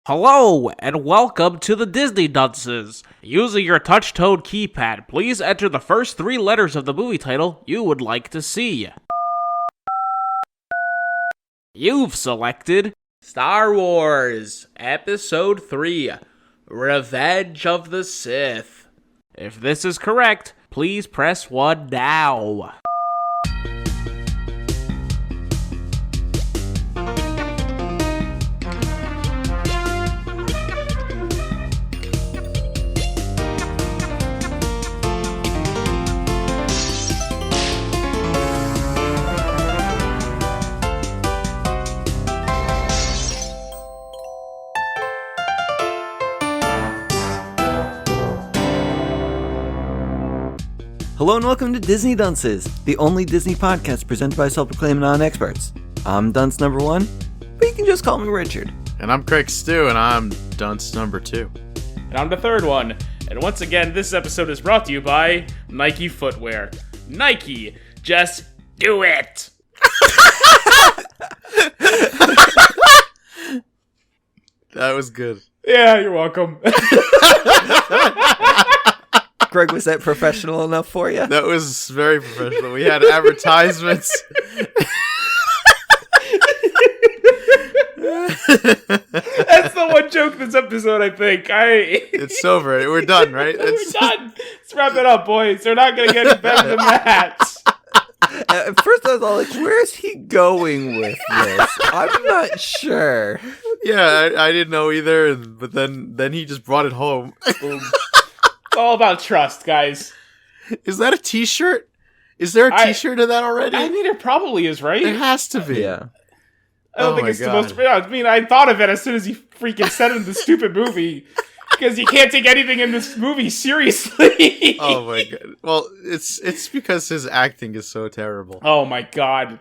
Hello, and welcome to the Disney Dunces. Using your touch-tone keypad, please enter the first 3 letters of the movie title you would like to see. You've selected Star Wars Episode 3, Revenge of the Sith. If this is correct, please press 1 now. Hello and welcome to Disney Dunces, the only Disney podcast presented by self-proclaimed non-experts. I'm Dunce number 1, but you can just call me Richard. And I'm Craig Stew, and I'm Dunce number 2. And I'm the third one. And once again, this episode is brought to you by Nike Footwear. Nike, just do it! That was good. Yeah, you're welcome. Greg, was that professional enough for you? That was very professional. We had advertisements. That's the one joke this episode, I think. It's over. We're done, right? We're done. Let's wrap it up, boys. They're not going to get any better than that. At first I was all like, where's he going with this? I'm not sure. Yeah, I didn't know either, but then he just brought it home. It's all about trust, guys. Is that a t-shirt? Is there a t-shirt of that already? I mean, it probably is, right? It has to be. Yeah. I don't think it's the most... I mean, I thought of it as soon as he freaking said it in the stupid movie. Because you can't take anything in this movie seriously. Oh my god. Well, it's because his acting is so terrible. Oh my god.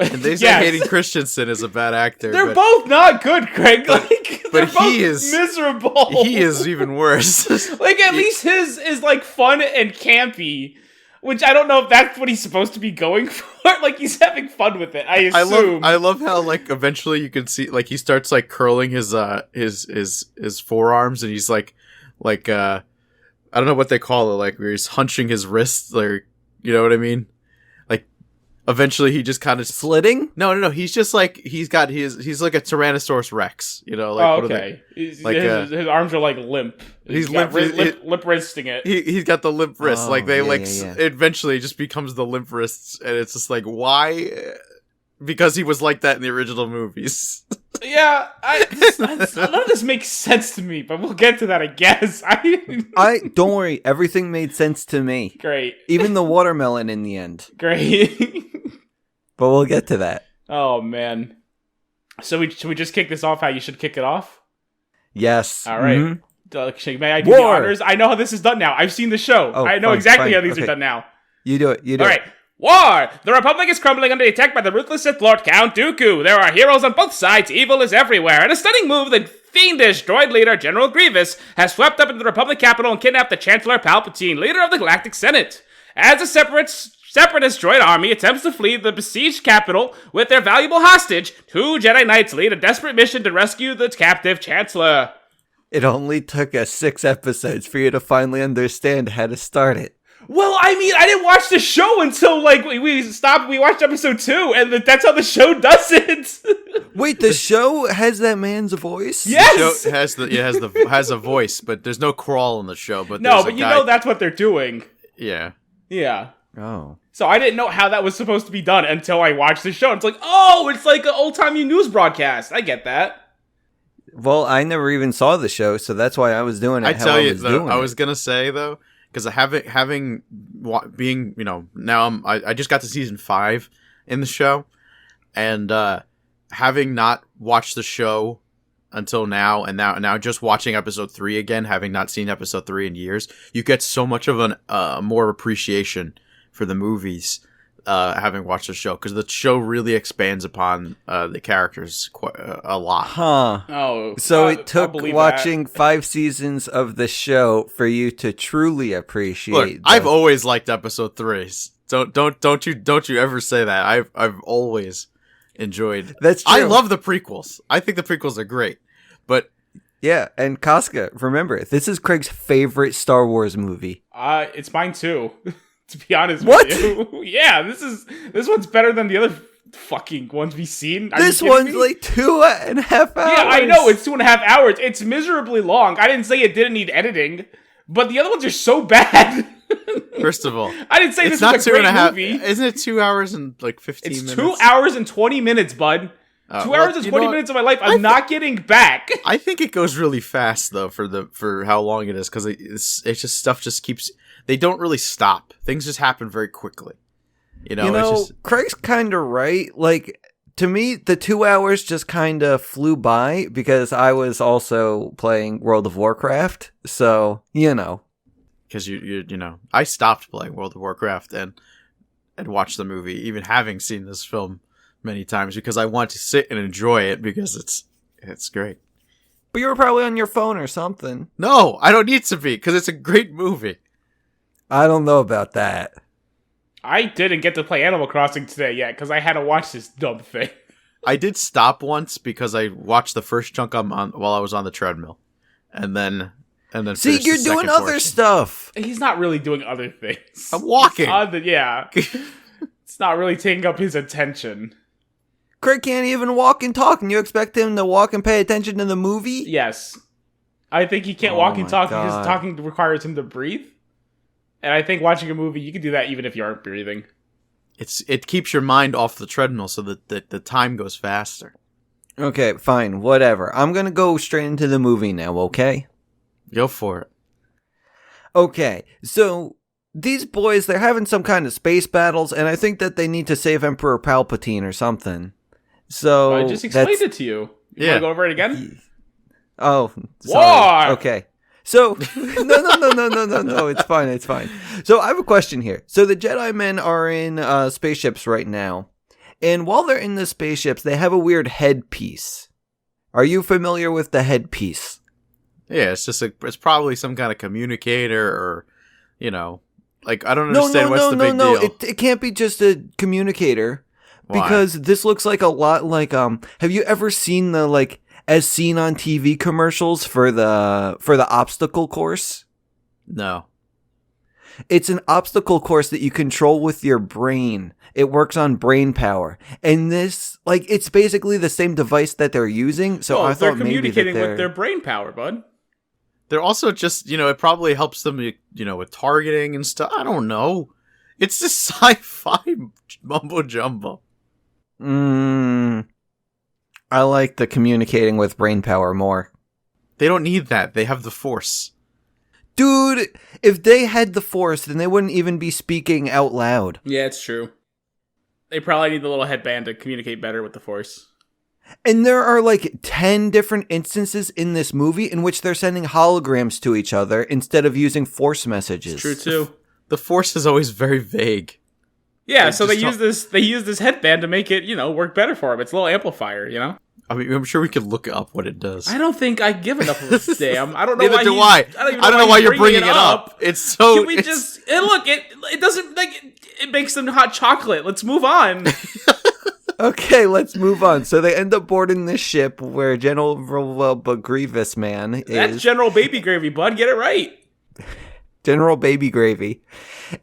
And they say Hayden Christensen is a bad actor. They're both not good, Craig. They're both he is miserable. He is even worse. At least his is fun and campy, which I don't know if that's what he's supposed to be going for. He's having fun with it. I assume. I love how eventually you can see he starts curling his forearms, and he's I don't know what they call it, where he's hunching his wrists, you know what I mean? Eventually, he just kind of slitting. No. He's just he's like a Tyrannosaurus Rex. You know, okay. His arms are limp. He's limp wristing it. He's got the limp wrists. Oh, eventually, it just becomes the limp wrists, and it's just why? Because he was like that in the original movies. Yeah, none of this makes sense to me, but we'll get to that, I guess. I don't worry, everything made sense to me. Great. Even the watermelon in the end. Great. But we'll get to that. Oh, man. So should we just kick this off how you should kick it off? Yes. All right. Mm-hmm. May I do the honors? I know how this is done now. I've seen the show. I know exactly how these are done now. You do it. All right. War! The Republic is crumbling under attack by the ruthless Sith Lord Count Dooku. There are heroes on both sides, evil is everywhere. In a stunning move, the fiendish droid leader, General Grievous, has swept up into the Republic capital and kidnapped the Chancellor Palpatine, leader of the Galactic Senate. As the separatist droid army attempts to flee the besieged capital with their valuable hostage, 2 Jedi Knights lead a desperate mission to rescue the captive Chancellor. It only took us 6 episodes for you to finally understand how to start it. Well, I mean, I didn't watch the show until, we stopped, we watched episode 2, and that's how the show does it. Wait, the show has that man's voice? Yes! The show has a voice, but there's no crawl in the show. But that's what they're doing. Yeah. Yeah. Oh. So I didn't know how that was supposed to be done until I watched the show. It's it's like an old-timey news broadcast. I get that. Well, I never even saw the show, so that's why I was doing it. I was gonna say though, because now I just got to season 5 in the show, and having not watched the show until now, and now just watching episode 3 again, having not seen episode 3 in years, you get so much of more appreciation for the movies having watched the show, because the show really expands upon the characters a lot. Huh. Oh, so it took watching 5 seasons of the show for you to truly appreciate. Look, I've always liked episode 3. Don't you ever say that. I've always enjoyed. That's true. I love the prequels. I think the prequels are great, but Yeah, and Casca, remember, this is Craig's favorite Star Wars movie. It's mine too. To be honest What? with you. Yeah, this one's better than the other fucking ones we've seen. Are This you kidding one's me? like 2.5 hours. Yeah, I know, it's 2.5 hours. It's miserably long. I didn't say it didn't need editing, but the other ones are so bad. First of all, I didn't say it's this not was a two and great a half. movie. Isn't it 2 hours and like 15 It's minutes? 2 hours and 20 minutes, bud. 2 well, hours and you 20 know what? minutes of my life I'm not getting back. I think it goes really fast though for how long it is, because it's just stuff just keeps. They don't really stop. Things just happen very quickly. You know, it's just, Craig's kind of right. Like, to me, the 2 hours just kind of flew by because I was also playing World of Warcraft. So, because you know, I stopped playing World of Warcraft and watched the movie, even having seen this film many times, because I want to sit and enjoy it because it's great. But you were probably on your phone or something. No, I don't need to be, because it's a great movie. I don't know about that. I didn't get to play Animal Crossing today yet because I had to watch this dumb thing. I did stop once because I watched the first chunk while I was on the treadmill, and then See, finished you're the doing second other portion. stuff. He's not really doing other things. I'm walking. Yeah. It's not really taking up his attention. Craig can't even walk and talk, and you expect him to walk and pay attention to the movie? Yes. I think he can't Oh walk and my talk God. because talking requires him to breathe. And I think watching a movie, you can do that even if you aren't breathing. It keeps your mind off the treadmill so that the time goes faster. Okay, fine, whatever. I'm gonna go straight into the movie now, okay? Go for it. Okay, so these boys, they're having some kind of space battles, and I think that they need to save Emperor Palpatine or something. So I just explained it to you. You Yeah. want to go over it again? Oh, sorry. War! Okay. So, no, it's fine. So I have a question here. So the Jedi men are in spaceships right now, and while they're in the spaceships, they have a weird headpiece. Are you familiar with the headpiece? Yeah, it's probably some kind of communicator, or like, I don't understand what's the big deal. It can't be just a communicator. Why? Because this looks like a lot like have you ever seen the like as seen on TV commercials for the obstacle course? No. It's an obstacle course that you control with your brain. It works on brain power. And this, like, it's basically the same device that they're using. So I they're thought maybe communicating that with their brain power, bud. They're also just, it probably helps them, with targeting and stuff. I don't know. It's just sci-fi mumbo jumbo. I like the communicating with brain power more. They don't need that. They have the Force. Dude, if they had the Force, then they wouldn't even be speaking out loud. Yeah, it's true. They probably need the little headband to communicate better with the Force. And there are like 10 different instances in this movie in which they're sending holograms to each other instead of using Force messages. It's true too. The Force is always very vague. Yeah, Like, so they just use this headband to make it, work better for them. It's a little amplifier, I mean, I'm sure we could look up what it does. I don't think I give enough of a damn. I don't know Neither why. do I. I don't, even I don't know why you're bringing it it up. It's so. Can we just and look? It doesn't like it makes them hot chocolate. Let's move on. Okay, let's move on. So they end up boarding this ship where General Grievous Man is. That's General Baby Gravy, bud. Get it right. General Baby Gravy.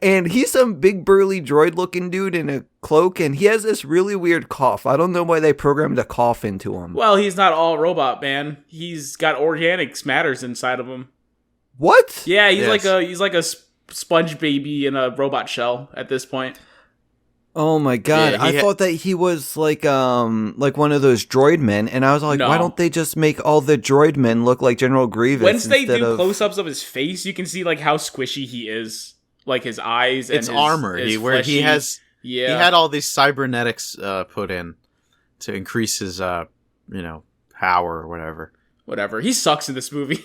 And he's some big burly droid looking dude in a cloak, and he has this really weird cough. I don't know why they programmed a cough into him. Well, he's not all robot, man. He's got organic matters inside of him. What? Yeah, he's Yes. like a sponge baby in a robot shell at this point. Oh my god, Yeah, I thought that he was like one of those droid men, and I was like, No. why don't they just make all the droid men look like General Grievous? Once they instead do of... close-ups of his face, you can see like how squishy he is, like his eyes and It's his, armor. his Where he fleshy- has. Yeah, He had all these cybernetics put in to increase his, power or whatever. whatever. He sucks in this movie.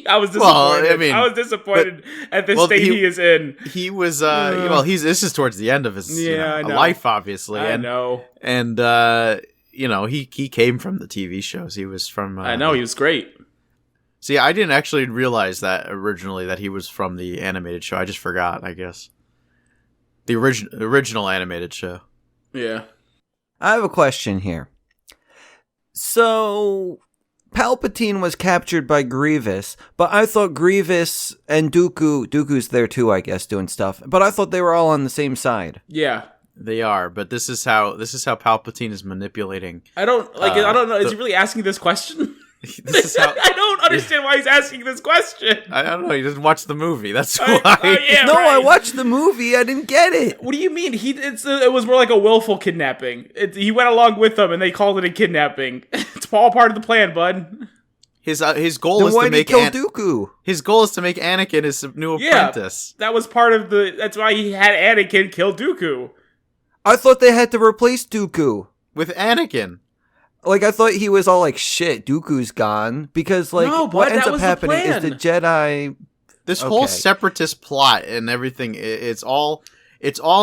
I was disappointed. Well, I mean, I was disappointed at the well, state he is in. He was, this is towards the end of his I know. life, obviously. I know. And, he came from the TV shows. He was from. I know he was great. See, I didn't actually realize that originally that he was from the animated show. I just forgot, I guess. The original animated show. Yeah. I have a question here. So, Palpatine was captured by Grievous, but I thought Grievous and Dooku's there too, I guess, doing stuff. But I thought they were all on the same side. Yeah. They are, but this is how Palpatine is manipulating. I don't know. Is he really asking this question? This is how I don't understand why he's asking this question. I don't know. He doesn't watch the movie. That's why. Yeah, No, right. I watched the movie. I didn't get it. What do you mean? It was more like a willful kidnapping. He went along with them, and they called it a kidnapping. It's all part of the plan, bud. His goal Then is why to did he make kill Dooku? his goal is to make Anakin his new apprentice. That was part of the. That's why he had Anakin kill Dooku. I thought they had to replace Dooku. With Anakin. Like, I thought he was all like, shit, Dooku's gone. Because, like, No, bud, what ends that up was the happening is the plan. Jedi... This Okay. whole separatist plot and everything, it's all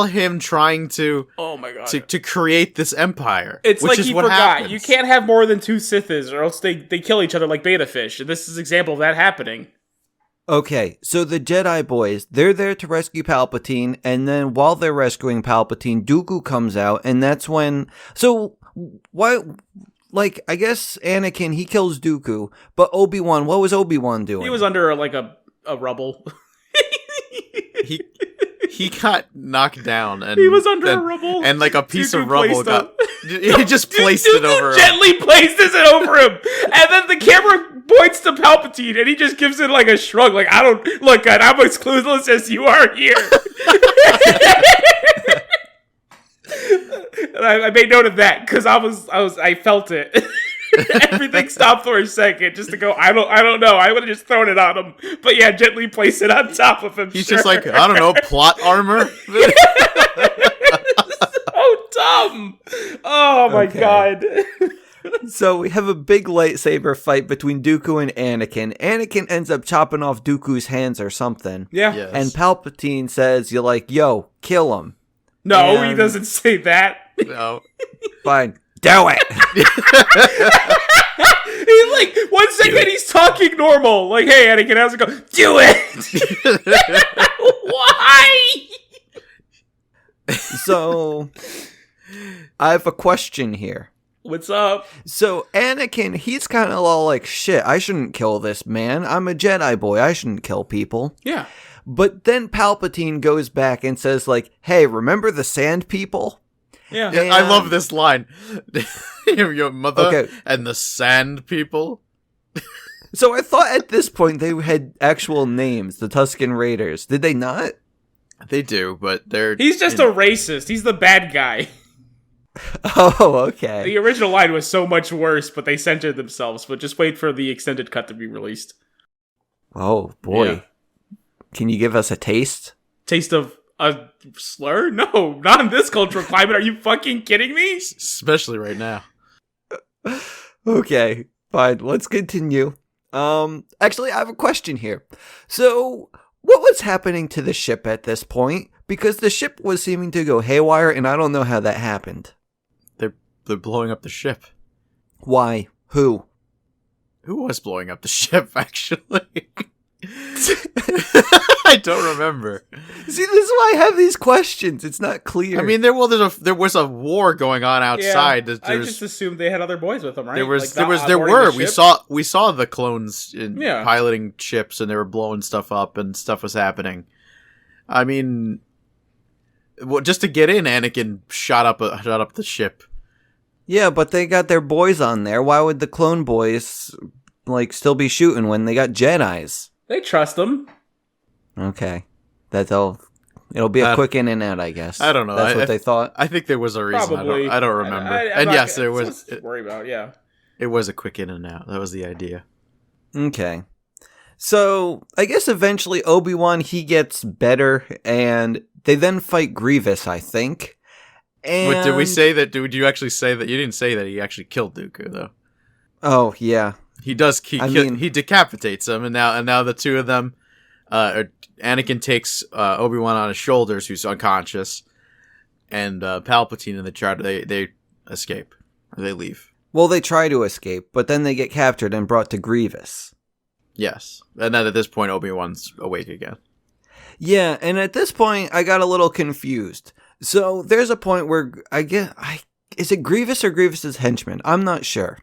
him trying to Oh my god! to create this empire. It's which like is he what forgot. happens. You can't have more than 2 Siths, or else they kill each other like beta fish. And this is an example of that happening. Okay, so the Jedi boys, they're there to rescue Palpatine, and then while they're rescuing Palpatine, Dooku comes out, and that's when... So, why... Like, I guess Anakin, he kills Dooku, but Obi-Wan, what was Obi-Wan doing? He was under like a rubble. He got knocked down, and He was under a rubble. and like a piece Dooku of rubble placed got. He just placed it over him. Gently places it over him, and then the camera points to Palpatine, and he just gives it like a shrug, like I don't look. I'm as clueless as you are here. And I made note of that because I felt it. Everything stopped for a second just to go. I don't know. I would have just thrown it on him, but yeah, gently place it on top of him. He's sure. just like, I don't know, plot armor. So dumb. Oh my Okay. god. So we have a big lightsaber fight between Dooku and Anakin. Anakin ends up chopping off Dooku's hands or something. Yeah. Yes. And Palpatine says, you're like, yo, kill him. No, he And- doesn't say that. No. Fine. Do it! He's like 1 second he's talking normal. Like, hey Anakin, how's it go? Do it. Why? So, I have a question here. What's up? So, Anakin, he's kind of all like, shit, I shouldn't kill this man. I'm a Jedi boy. I shouldn't kill people. Yeah. But then Palpatine goes back and says, like, hey, remember the sand people? Yeah. Yeah, I love this line. Your mother Okay. and the sand people. So I thought at this point they had actual names, the Tusken Raiders. Did they not? They do, but they're. He's just a racist. He's the bad guy. Oh, okay. The original line was so much worse, but they censored themselves. But just wait for the extended cut to be released. Oh, boy. Yeah. Can you give us a taste? Taste of a slur? No, not in this cultural climate. Are you fucking kidding me? especially right now. Okay, fine. Let's continue. Actually, I have a question here. So, what was happening to the ship at this point? Because the ship was seeming to go haywire, and I don't know how that happened. They're blowing up the ship. Why? Who? Who was blowing up the ship, actually? I don't remember. See, this is why I have these questions. It's not clear. I mean, there was a war going on outside. Yeah, I just assumed they had other boys with them, right? There was Like, there was not there onboarding were the we ship? saw the clones Yeah. piloting ships, and they were blowing stuff up, and stuff was happening. I mean, well, just to get in, Anakin shot up the ship. Yeah, but they got their boys on there. Why would the clone boys, like, still be shooting when they got Jedis? They trust them. Okay. That's all. It'll be a Uh, quick in and out, I guess. I don't know. That's what they thought. I think there was a reason. Probably. I don't remember. I'm And not yes, gonna- there was. something to worry about. Yeah. It was a quick in and out. That was the idea. Okay. So, I guess eventually Obi-Wan, he gets better, and they then fight Grievous, I think. And... But did we say that? Did you actually say that? You didn't say that he actually killed Dooku, though. Oh, yeah. He does. I mean- He decapitates him, and now the two of them. Anakin takes Obi-Wan on his shoulders, who's unconscious, and Palpatine and they escape. Or they leave. Well, they try to escape, but then they get captured and brought to Grievous. Yes, and then at this point, Obi-Wan's awake again. Yeah, and at this point, I got a little confused. So, there's a point where is it Grievous or Grievous's henchmen? I'm not sure.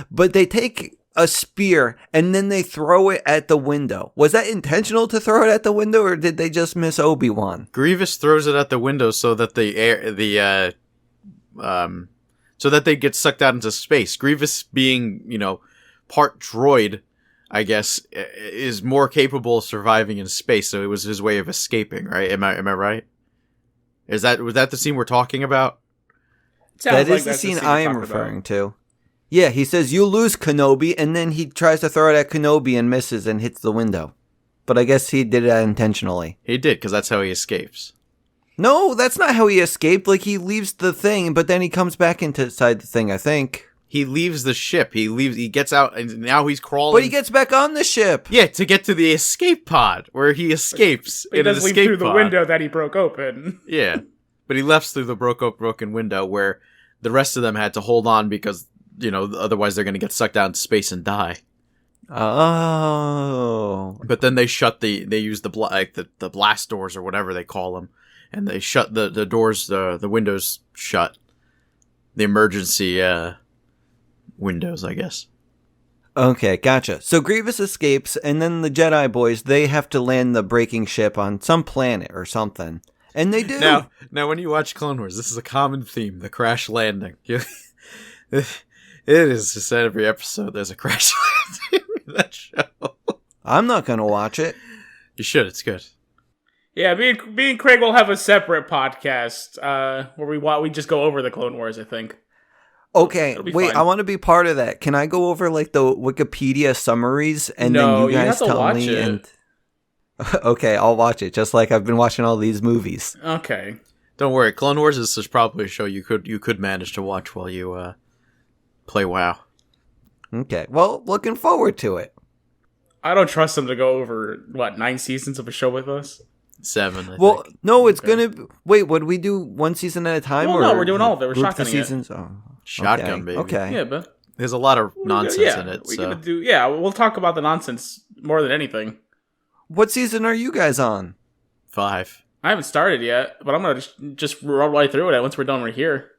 But they take a spear and then they throw it at the window. Was that intentional to throw it at the window, or did they just miss Obi-Wan? Grievous throws it at the window so that so that they get sucked out into space. Grievous, being, part droid, I guess, is more capable of surviving in space, so it was his way of escaping, right? Am I right? Was that the scene we're talking about? That is the scene I am referring to. Yeah, he says, "You lose, Kenobi," and then he tries to throw it at Kenobi and misses and hits the window. But I guess he did that intentionally. He did, because that's how he escapes. No, that's not how he escaped. Like, he leaves the thing, but then he comes back inside the thing, I think. He leaves the ship. He gets out, and now he's crawling. But he gets back on the ship. Yeah, to get to the escape pod, where he escapes. He does leave through the window that he broke open. Yeah, but he left through the broken window, where the rest of them had to hold on because, otherwise they're going to get sucked out into space and die. Oh. But then they use the blast doors or whatever they call them, and they shut the doors, the windows shut. The emergency windows, I guess. Okay, gotcha. So Grievous escapes, and then the Jedi boys, they have to land the breaking ship on some planet or something. And they do. Now when you watch Clone Wars, this is a common theme, the crash landing. It is just every episode there's a crash landing in that show. I'm not going to watch it. You should, it's good. Yeah, me and Craig will have a separate podcast where we just go over the Clone Wars, I think. Okay, wait, fine. I want to be part of that. Can I go over the Wikipedia summaries and then you guys tell me? And okay, I'll watch it, just like I've been watching all these movies. Okay. Don't worry, Clone Wars is probably a show you could manage to watch while you play WoW. Okay, well, looking forward to it. I don't trust them to go over 9 seasons of a show with us. 7. I well, think. No, it's gonna. Wait, what do we do? One season at a time? Well, or no, we're doing all of it. We're group shotgunning the seasons. Oh, Shotgun, baby. Okay. Yeah, but there's a lot of nonsense in it. We're So. gonna do. Yeah, we'll talk about the nonsense more than anything. What season are you guys on? 5. I haven't started yet, but I'm gonna just roll right through it once we're done right here.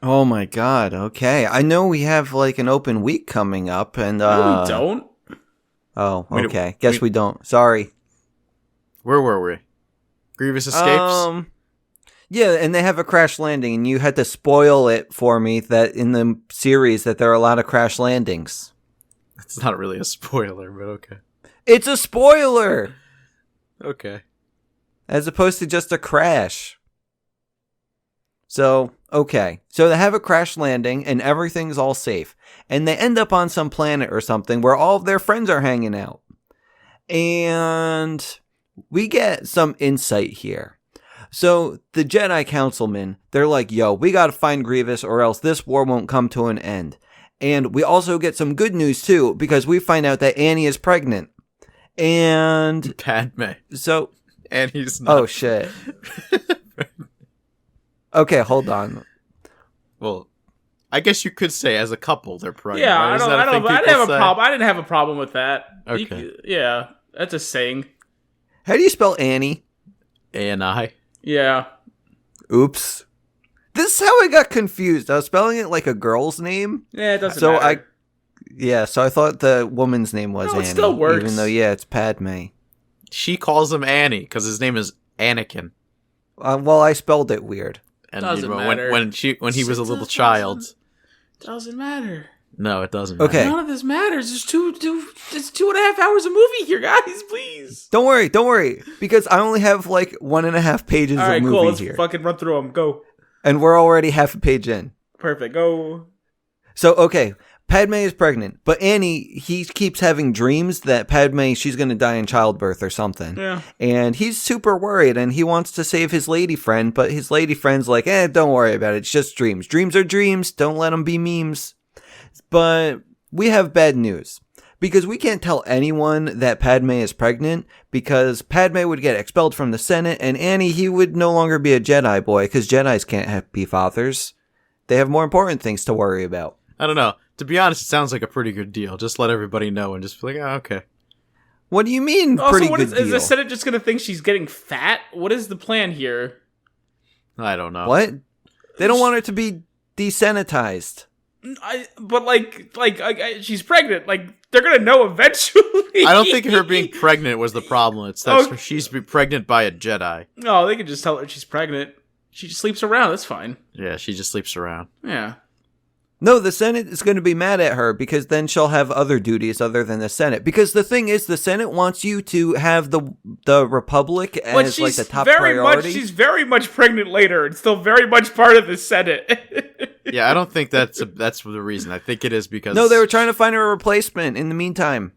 Oh my god. Okay, I know we have an open week coming up, and No, we don't. Oh, okay. Guess we don't. Sorry. Where were we? Grievous escapes? Yeah, and they have a crash landing, and you had to spoil it for me that in the series that there are a lot of crash landings. It's not really a spoiler, but okay. It's a spoiler! Okay. As opposed to just a crash. So, okay. So they have a crash landing, and everything's all safe. And they end up on some planet or something where all of their friends are hanging out. And we get some insight here. So the Jedi Councilmen, they're like, yo, we gotta find Grievous or else this war won't come to an end. And we also get some good news too, because we find out that Annie is pregnant. And Padme. so... And he's not. Oh, shit. Okay, hold on. Well, I guess you could say as a couple they're pregnant. Yeah, right? I Isn't that a thing didn't have a people say? problem. I didn't have a problem with that. Okay. Yeah, that's a saying. How do you spell Annie? A-N-I. Yeah. Oops. This is how I got confused. I was spelling it like a girl's name. Yeah, it doesn't So matter. so I thought the woman's name was No, it Annie. still works. Even though, yeah, it's Padme. She calls him Annie because his name is Anakin. Well, I spelled it weird. And Doesn't matter. when he was a little child. Doesn't matter. No, it doesn't matter. Okay. None of this matters. It's 2.5 hours of movie here, guys. Please. Don't worry. Because I only have 1.5 pages All right, of movie cool. Let's here. fucking run through them. Go. And we're already half a page in. Perfect. Go. So, okay. Padme is pregnant, but Annie, he keeps having dreams that Padme, she's going to die in childbirth or something. Yeah. And he's super worried, and he wants to save his lady friend, but his lady friend's like, don't worry about it. It's just dreams. Dreams are dreams. Don't let them be memes. But we have bad news. Because we can't tell anyone that Padme is pregnant, because Padme would get expelled from the Senate, and Annie, he would no longer be a Jedi boy, because Jedis can't be fathers. They have more important things to worry about. I don't know. To be honest, it sounds like a pretty good deal. Just let everybody know and just be like, oh, okay. What do you mean, Also, pretty what good is deal? the Senate just going to think she's getting fat? What is the plan here? I don't know. What? They don't want her to be desanitized. But she's pregnant. they're gonna know eventually. I don't think her being pregnant was the problem. It's that she's pregnant by a Jedi. No, they can just tell her she's pregnant. She just sleeps around. That's fine. Yeah, she just sleeps around. Yeah. No, the Senate is going to be mad at her because then she'll have other duties other than the Senate. Because the thing is, the Senate wants you to have the Republic as like the top priority. She's very much pregnant later and still very much part of the Senate. Yeah, I don't think that's the reason. I think it is because No, they were trying to find her a replacement in the meantime.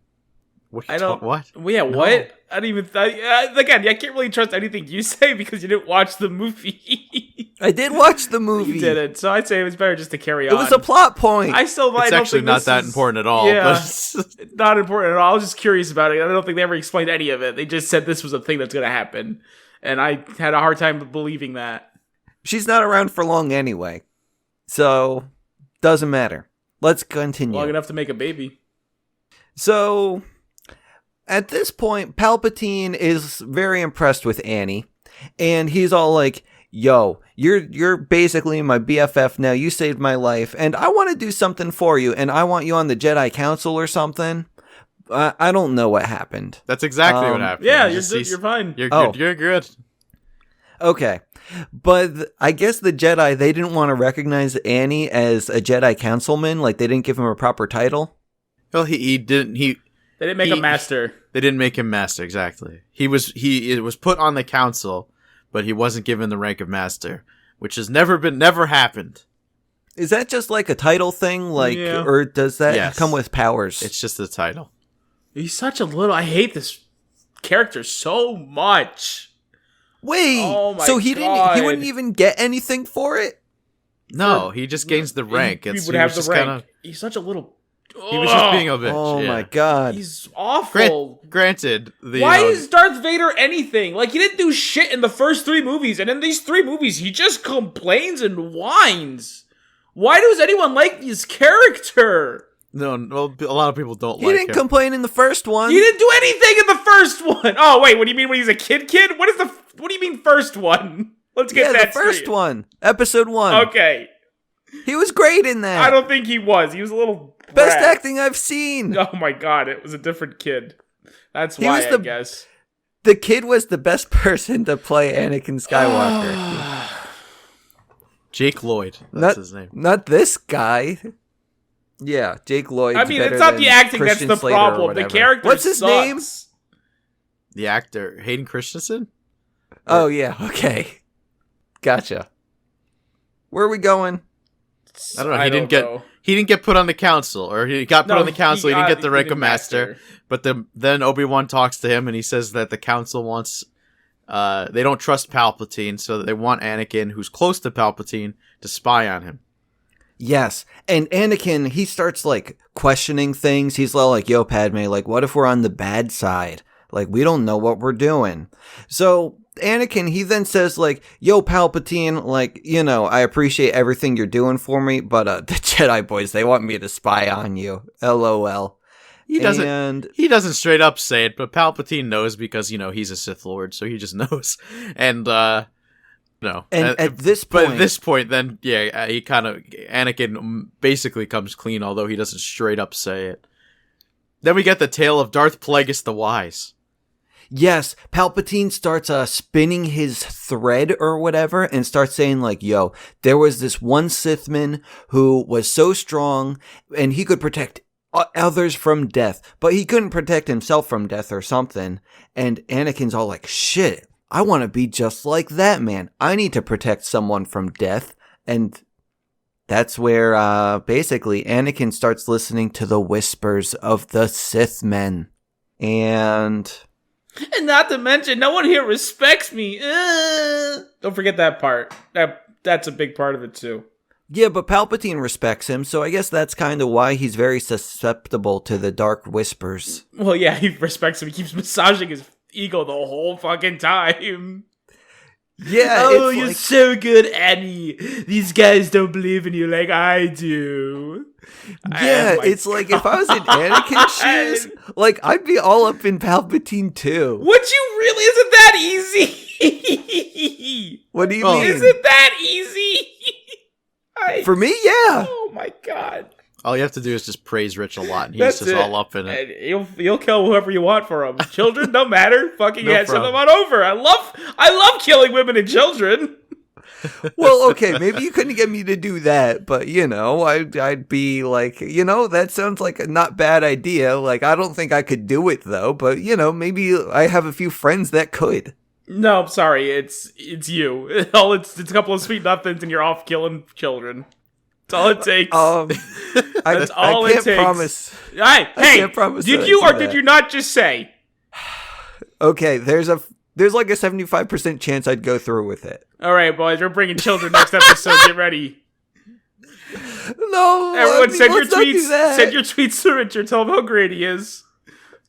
What? Well, yeah, No. what? I don't even. Again, I can't really trust anything you say because you didn't watch the movie. I did watch the movie. You didn't, so I'd say it was better just to carry on. It was a plot point. I still. It's actually not that important at all. Yeah, But it's not important at all. I was just curious about it. I don't think they ever explained any of it. They just said this was a thing that's going to happen, and I had a hard time believing that. She's not around for long anyway, so doesn't matter. Let's continue. Long enough to make a baby. So, at this point, Palpatine is very impressed with Annie, and he's all like, yo, you're basically my BFF now, you saved my life, and I want to do something for you, and I want you on the Jedi Council or something. I don't know what happened. that's exactly what happened. Yeah, You you're just- you're fine. You're Oh. good. You're good. Okay, but I guess the Jedi, they didn't want to recognize Annie as a Jedi Councilman, like they didn't give him a proper title. Well, he didn't. They didn't make a master. They didn't make him master. Exactly. It was put on the council, but he wasn't given the rank of master, which has never happened. Is that just like a title thing, like, Yeah. or does that Yes. come with powers? It's just the title. He's such a little. I hate this character so much. Wait, Oh my so he God. he wouldn't even get anything for it? No, he just gains the rank. He It's, would he have was the just rank. kinda- He's such a little. he was just being a bitch. Oh yeah. my god. He's awful. Granted, Why is Darth Vader anything? Like, he didn't do shit in the first 3 movies, and in these 3 movies, he just complains and whines. Why does anyone like his character? No, well, a lot of people don't He like didn't him. complain in the first one. He didn't do anything in the first one. Oh, wait, what do you mean when he's a kid? What do you mean first one? Let's get yeah, that the first straight. one. Episode 1. Okay. He was great in that. I don't think he was. He was a little Best brat. acting I've seen. Oh my god, it was a different kid. That's He why, was I the- guess. The kid was the best person to play Anakin Skywalker. Jake Lloyd. That's not, his name. Not this guy. Yeah, Jake Lloyd. I mean, it's not the acting Christian that's the Slater or problem. The whatever. character What's his sucks. name? The actor Hayden Christensen. Oh, yeah, okay. Gotcha. Where are we going? I don't know. He didn't get put on the council, or he got put on the council. He didn't get the rank of master. But then Obi-Wan talks to him, and he says that the council wants. They don't trust Palpatine, so they want Anakin, who's close to Palpatine, to spy on him. Yes, and Anakin, he starts, like, questioning things. He's like, yo, Padme, like, what if we're on the bad side? Like, we don't know what we're doing. So, Anakin, he then says, like, yo, Palpatine, like, you know, I appreciate everything you're doing for me, but the Jedi boys, they want me to spy on you. LOL. He doesn't straight up say it, but Palpatine knows because, he's a Sith Lord, so he just knows. And, no. And at this But point... at this point, then, yeah, Anakin basically comes clean, although he doesn't straight up say it. Then we get the tale of Darth Plagueis the Wise. Yes, Palpatine starts spinning his thread or whatever and starts saying like, yo, there was this one Sithman who was so strong and he could protect others from death, but he couldn't protect himself from death or something. And Anakin's all like, shit, I want to be just like that man. I need to protect someone from death. And that's where basically Anakin starts listening to the whispers of the Sith men. And not to mention, no one here respects me. Don't forget that part. That's a big part of it too. yeah, but Palpatine respects him, so I guess that's kind of why he's very susceptible to the dark whispers. Well, yeah, he respects him. He keeps massaging his ego the whole fucking time. Yeah, Oh, it's you're like, so good, Annie. These guys don't believe in you like I do. yeah, Oh my it's like if I was in Anakin's shoes, like I'd be all up in Palpatine too. Would you really? Isn't that easy? What do you Oh. mean? Isn't that easy? For me, yeah. Oh my god. All you have to do is just praise Rich a lot, and he's That's just it. all up in it. And you'll kill whoever you want for them. Children don't matter. Fucking No yeah, send them problem. on over. I love killing women and children. Well, okay, maybe you couldn't get me to do that, but I'd be like, that sounds like a not bad idea. Like, I don't think I could do it though, but maybe I have a few friends that could. No, I'm sorry. It's you. It's a couple of sweet nothings, and you're off killing children. That's all it takes. That's all I can't it takes. promise. Hey, can't promise did that you I or do did that. you not just say? Okay, there's like a 75% chance I'd go through with it. All right, boys, we're bringing children next episode. Get ready. No, Everyone, send your let's not do tweets. that. Send your tweets to Richard. Tell him how great he is.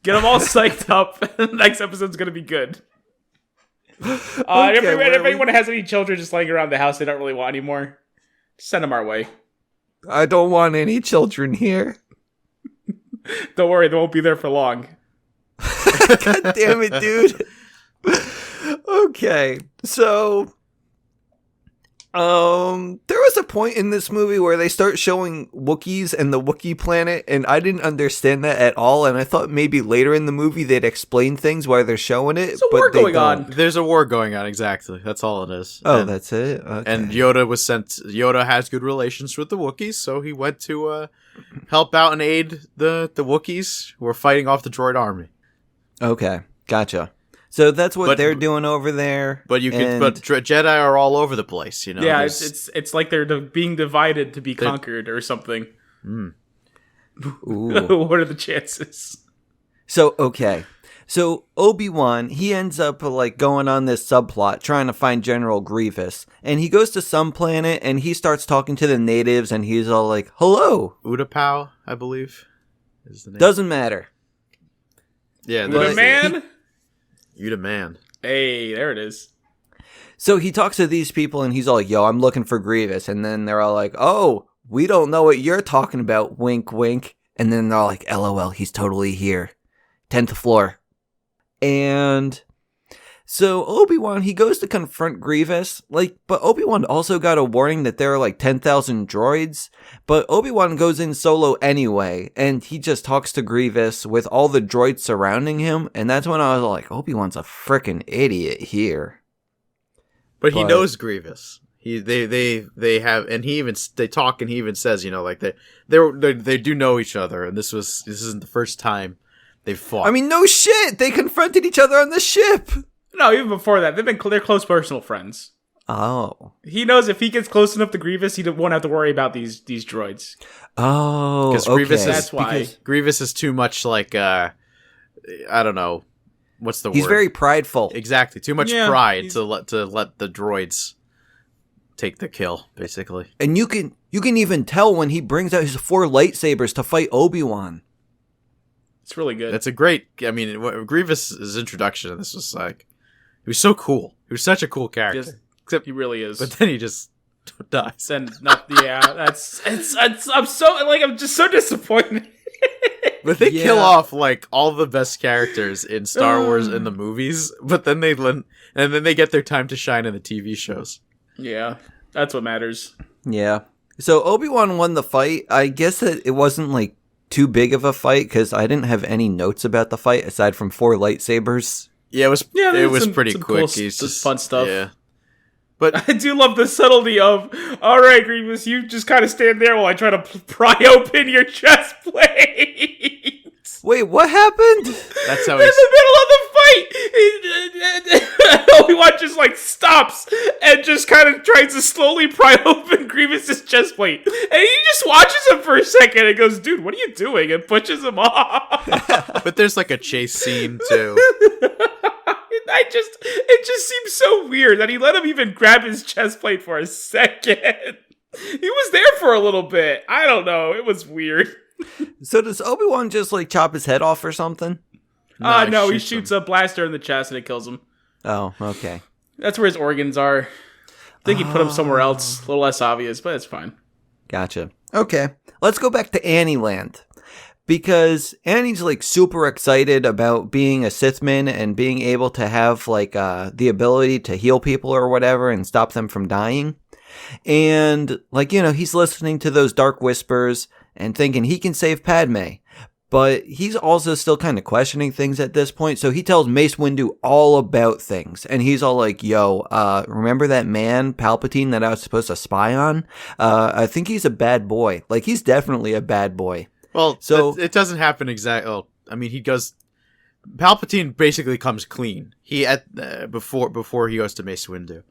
Get them all psyched up. Next episode's gonna be good. If anyone has any children just laying around the house they don't really want anymore, send them our way. I don't want any children here. Don't worry, they won't be there for long. God damn it, dude. Okay, so there was a point in this movie where they start showing Wookiees and the Wookiee planet, and I didn't understand that at all, and I thought maybe later in the movie they'd explain things while they're showing it. There's a but war they going don't. on. There's a war going on, exactly. That's all it is. Oh, And- that's it? Okay. And Yoda was sent. Yoda has good relations with the Wookiees, so he went to help out and aid the Wookiees who are fighting off the droid army. Okay, gotcha. So that's what But- they're doing over there. But and- Jedi are all over the place. Yeah, There's- it's like they're being divided to be conquered or something. Ooh. What are the chances? So, okay. So, Obi-Wan, he ends up, going on this subplot, trying to find General Grievous. And he goes to some planet, and he starts talking to the natives, and he's all like, hello. Utapau, I believe, is the name. Doesn't matter. Yeah, But- The man? Uta man. Hey, there it is. So, he talks to these people, and he's all like, yo, I'm looking for Grievous. And then they're all like, oh, we don't know what you're talking about, wink, wink. And then they're all like, LOL, he's totally here. 10th floor. And so Obi-Wan, he goes to confront Grievous, but Obi-Wan also got a warning that there are 10,000 droids, but Obi-Wan goes in solo anyway, and he just talks to Grievous with all the droids surrounding him, and that's when I was like, Obi-Wan's a freaking idiot here. But he But- knows Grievous. They have, and they talk, and he even says, they do know each other, and this isn't the first time they've fought. I mean, no shit! They confronted each other on the ship! No, even before that, they're close personal friends. Oh. He knows if he gets close enough to Grievous, he won't have to worry about these droids. Oh, because okay. Grievous is That's why. Because Grievous is too much I don't know, what's the word? he's very prideful. Exactly, too much Yeah, pride he's- to let the droids take the kill, basically. And you can even tell when he brings out his 4 lightsabers to fight Obi-Wan. It's really good. That's a great. I mean, Grievous's introduction to this was he was so cool. He was such a cool character. Just- Except, he really is. but then he just dies. And not, yeah, I'm just so disappointed. But they kill Yeah. off all the best characters in Star Wars in the movies. But then they get their time to shine in the TV shows. Yeah, that's what matters. Yeah. So Obi-Wan won the fight. I guess that it wasn't too big of a fight because I didn't have any notes about the fight aside from 4 lightsabers. Yeah, it was. Yeah, it there's was some- pretty some quick. cool He's just fun stuff. Yeah, but I do love the subtlety of, all right, Grievous, you just kind of stand there while I try to pry open your chest plate. Wait, what happened? that's how In he's. the middle of the fight, Obi-Wan just stops and just kind of tries to slowly pry open Grievous's chest plate, and he just watches him for a second and goes, "Dude, what are you doing?" and pushes him off. But there's a chase scene too. It just seems so weird that he let him even grab his chest plate for a second. He was there for a little bit. I don't know. It was weird. So does Obi-Wan just chop his head off or something? No, he shoots shoots him. a blaster in the chest and it kills him. Oh, okay. That's where his organs are. I think he put them somewhere else. A little less obvious, but it's fine. Gotcha. Okay. Let's go back to Annie Land. Because Annie's super excited about being a Sithman and being able to have the ability to heal people or whatever and stop them from dying. And he's listening to those dark whispers and thinking he can save Padme. But he's also still kind of questioning things at this point. So he tells Mace Windu all about things. And he's all like, yo, remember that man, Palpatine, that I was supposed to spy on? I think he's a bad boy. Like, he's definitely a bad boy. Well, so it doesn't happen exactly. Well, I mean, he goes. Palpatine basically comes clean. Before he goes to Mace Windu,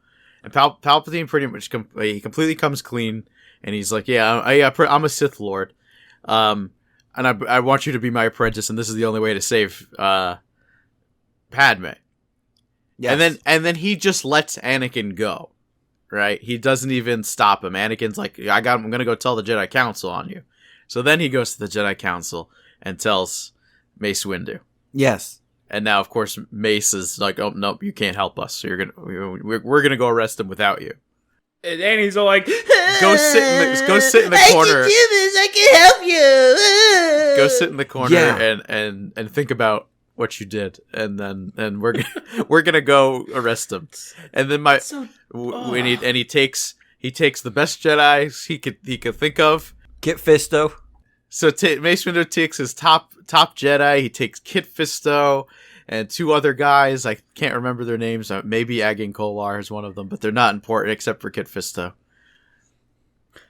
and Palpatine pretty much he completely comes clean, and he's like, "Yeah, I'm a Sith Lord, and I want you to be my apprentice, and this is the only way to save Padme." yes. And then he just lets Anakin go, right? He doesn't even stop him. Anakin's like, I'm gonna go tell the Jedi Council on you. So then he goes to the Jedi Council and tells Mace Windu. Yes. And now, of course, Mace is like, "Oh nope, you can't help us. So we're gonna go arrest him without you." And Annie's all like, Go sit in the corner. I can do this. I can help you. Go sit in the corner Yeah. and think about what you did, and then we're gonna go arrest him. And then he takes the best Jedi's he could think of. Kit Fisto. So Mace Windu takes his top Jedi. He takes Kit Fisto and two other guys. I can't remember their names. Maybe Agen Kolar is one of them, but they're not important except for Kit Fisto.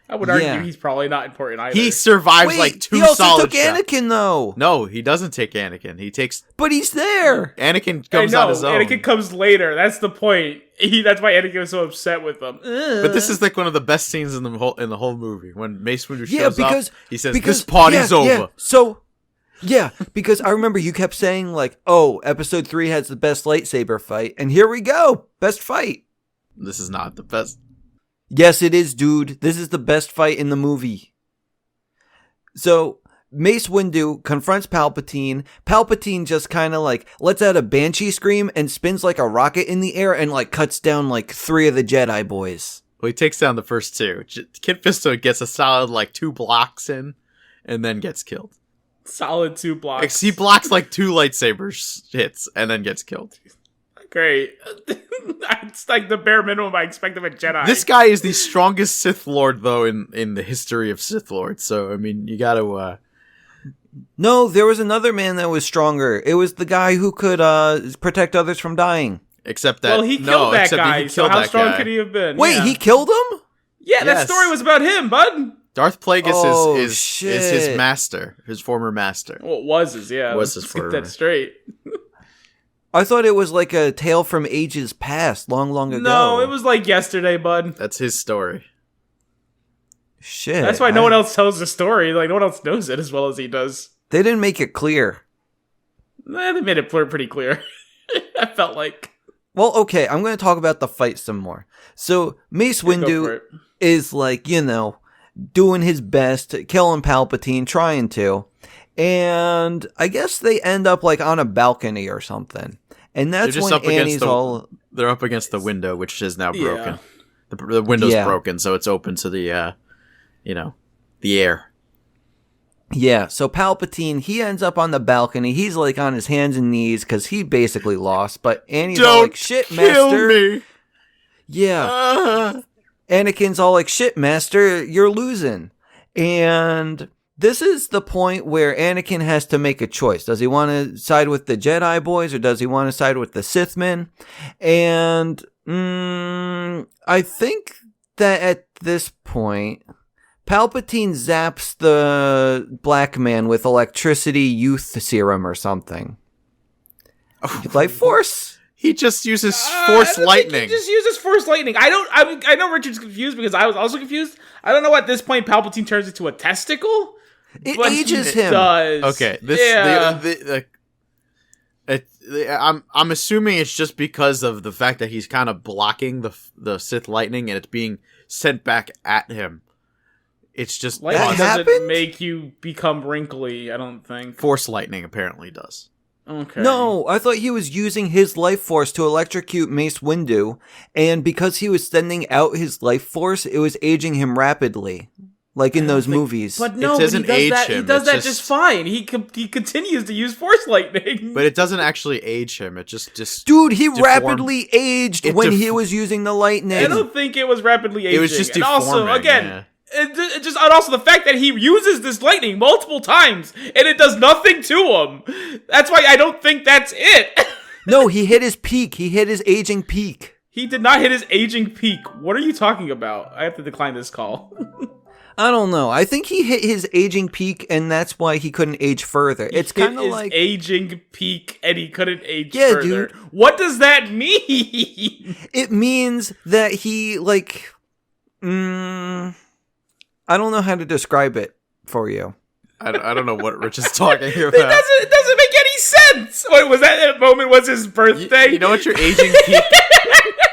I would argue Yeah. he's probably not important either. He survives Wait, like two he also solid took shots. Anakin, though. No, he doesn't take Anakin. He takes But he's there. Anakin I comes know, on his own. Anakin comes later. That's the point. That's why Anakin was so upset with them. But this is like one of the best scenes in the whole movie when Mace Windu shows because up. He says, "This party's over." Yeah. So, yeah, because I remember you kept saying like, "Oh, Episode 3 has the best lightsaber fight," and here we go, best fight. This is not the best. Yes, it is, dude. This is the best fight in the movie. So Mace Windu confronts Palpatine. Palpatine just kind of like lets out a banshee scream and spins like a rocket in the air and like cuts down like 3 of the Jedi boys. Well, he takes down the first 2. Kit Fisto gets a solid like 2 blocks in, and then gets killed. Solid 2 blocks. He blocks like 2 lightsabers hits and then gets killed. Great. It's like the bare minimum I expect of a Jedi. This guy is the strongest Sith Lord, though, in the history of Sith Lords. So, I mean, you gotta... No, there was another man that was stronger. It was the guy who could protect others from dying. Except that... Well, he killed that except guy, he so killed how that strong guy. could he have been? Wait, Yeah. he killed him? Yeah, that Yes. story was about him, bud. Darth Plagueis Oh, is his shit. master, his former master. Well, it was his, yeah. Was his Let's get former. that straight. I thought it was like a tale from ages past, long, long ago. No, it was like yesterday, bud. That's his story. Shit. That's why no one else tells the story. Like, no one else knows it as well as he does. They didn't make it clear. They made it pretty clear. I felt like. Well, okay, I'm going to talk about the fight some more. So, Mace Go for Windu it. is like, doing his best, killing Palpatine, trying to. And I guess they end up like on a balcony or something. And that's when Annie's all... They're up against the window, which is now Yeah. broken. The window's Yeah. broken, so it's open to the, the air. Yeah, so Palpatine, he ends up on the balcony. He's like on his hands and knees because he basically lost. But Annie's all like, shit, Master. me! Yeah. Anakin's all like, shit, Master, you're losing. And this is the point where Anakin has to make a choice. Does he want to side with the Jedi boys or does he want to side with the Sith men? And I think that at this point, Palpatine zaps the black man with electricity youth serum or something. Like Force. He just uses Force lightning. He just uses Force lightning. I know Richard's confused because I was also confused. I don't know at this point Palpatine turns into a testicle. It But ages he him. Does. Okay, I'm assuming it's just because of the fact that he's kind of blocking the Sith lightning and it's being sent back at him. It's just Lightning That doesn't happened? make you become wrinkly, I don't think. Force lightning apparently does. Okay. No, I thought he was using his life force to electrocute Mace Windu, and because he was sending out his life force, it was aging him rapidly, like in those movies. But no, It but he doesn't does age that. He him, does it's that just- just fine. He continues to use Force lightning. But it doesn't actually age him. It just Dude, he deformed- rapidly aged It when he was using the lightning. I don't think it was rapidly aging. It was just and also, deforming, again, yeah. And also the fact that he uses this lightning multiple times and it does nothing to him. That's why I don't think that's it. No, he hit his peak. He hit his aging peak. He did not hit his aging peak. What are you talking about? I have to decline this call. I don't know. I think he hit his aging peak, and that's why he couldn't age further. It's kind of like aging peak, and he couldn't age yeah, further. Dude. What does that mean? It means that he like, I don't know how to describe it for you. I don't know what Rich is talking about. It doesn't make any sense. What was that moment? Was his birthday? You know what your aging peak?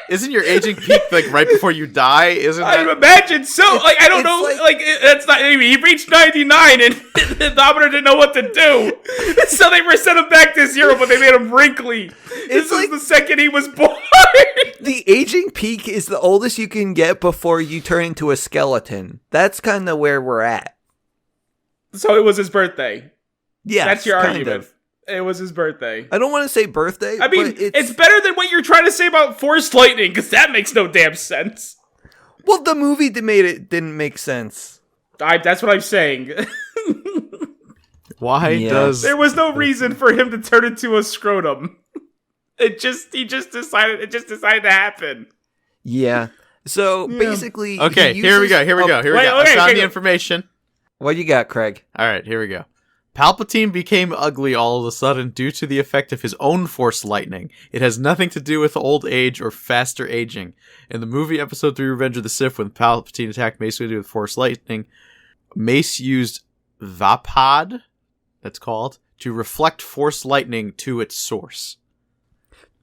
Isn't your aging peak like right before you die? Isn't that? I imagine so. Like I don't know. It's not. He reached 99, and the doctor didn't know what to do, so they sent him back to 0, but they made him wrinkly. This was the second he was born. The aging peak is the oldest you can get before you turn into a skeleton. That's kind of where we're at. So it was his birthday. Yeah, that's your argument. Of. It was his birthday. I don't want to say birthday. I mean, but it's better than what you're trying to say about forced lightning, because that makes no damn sense. Well, the movie didn't make sense. That's what I'm saying. Why does there was no reason for him to turn into a scrotum? He just decided to happen. Yeah. So basically, okay. Here we go. I found the information. What you got, Craig? All right, here we go. Palpatine became ugly all of a sudden due to the effect of his own force lightning. It has nothing to do with old age or faster aging. In the movie Episode 3 Revenge of the Sith, when Palpatine attacked Mace Windu with force lightning, Mace used Vapad, that's called, to reflect force lightning to its source.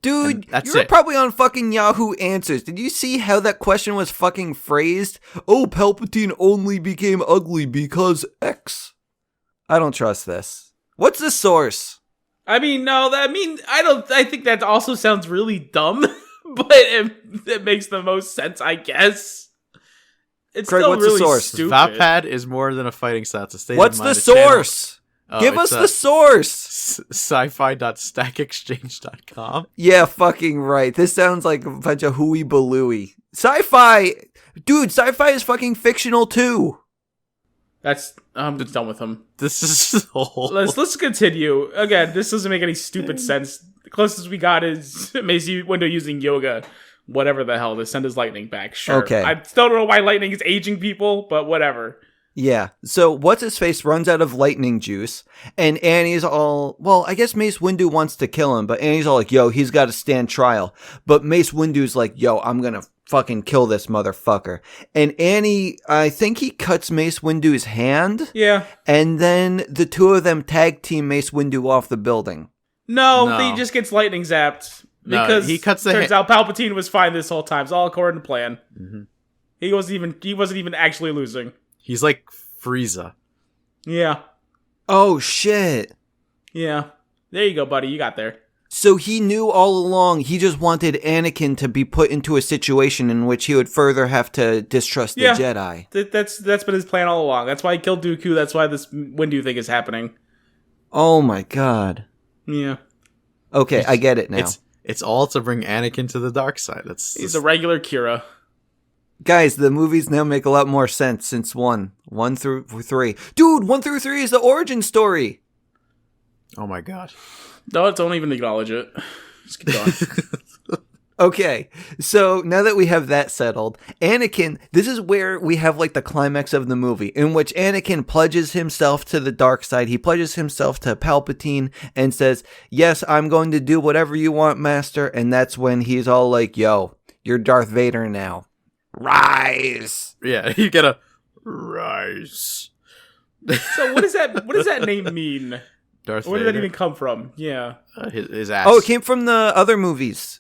Dude, that's you're it. Probably on fucking Yahoo Answers. Did you see how that question was fucking phrased? Oh, Palpatine only became ugly because X. I don't trust this. What's the source? I mean, no, I think that also sounds really dumb, but it makes the most sense, I guess. It's Craig, still what's really the source? stupid. Vapad is more than a fighting style. It's a state What's of mind. the source? Give us the source. Sci-fi.stackexchange.com. Yeah, fucking right. This sounds like a bunch of hooey balooey. Sci-fi, dude. Sci-fi is fucking fictional too. I'm just done with him. This is whole. Let's continue. Again, this doesn't make any stupid sense. The closest we got is Mace Windu using yoga, whatever the hell, to send his lightning back. Sure. Okay. I still don't know why lightning is aging people, but whatever. Yeah. So what's-his-face runs out of lightning juice, and Annie's all, well, I guess Mace Windu wants to kill him, but Annie's all like, yo, he's got to stand trial. But Mace Windu's like, yo, I'm gonna fucking kill this motherfucker. And Annie, I think he cuts Mace Windu's hand. Yeah. And then the two of them tag team Mace Windu off the building. No, he just gets lightning zapped. Because he cuts the turns out Palpatine was fine this whole time. It's all according to plan. Mm-hmm. He wasn't even actually losing. He's like Frieza. Yeah. Oh, shit. Yeah. There you go, buddy. You got there. So he knew all along, he just wanted Anakin to be put into a situation in which he would further have to distrust the Jedi. That's been his plan all along. That's why he killed Dooku. That's why this Windu thing is happening. Oh my god. Yeah. Okay, I get it now. It's all to bring Anakin to the dark side. He's a regular Kira. Guys, the movies now make a lot more sense since 1 through 3. Dude, 1 through 3 is the origin story. Oh my god. Don't even acknowledge it. Just keep going. Okay, so now that we have that settled, Anakin, this is where we have like the climax of the movie, in which Anakin pledges himself to the dark side. He pledges himself to Palpatine and says, yes, I'm going to do whatever you want, Master. And that's when he's all like, yo, you're Darth Vader now. Rise! Yeah, you gotta rise. So what does that name mean? Darth Where Vader. did that even come from? Yeah. His ass. Oh, it came from the other movies.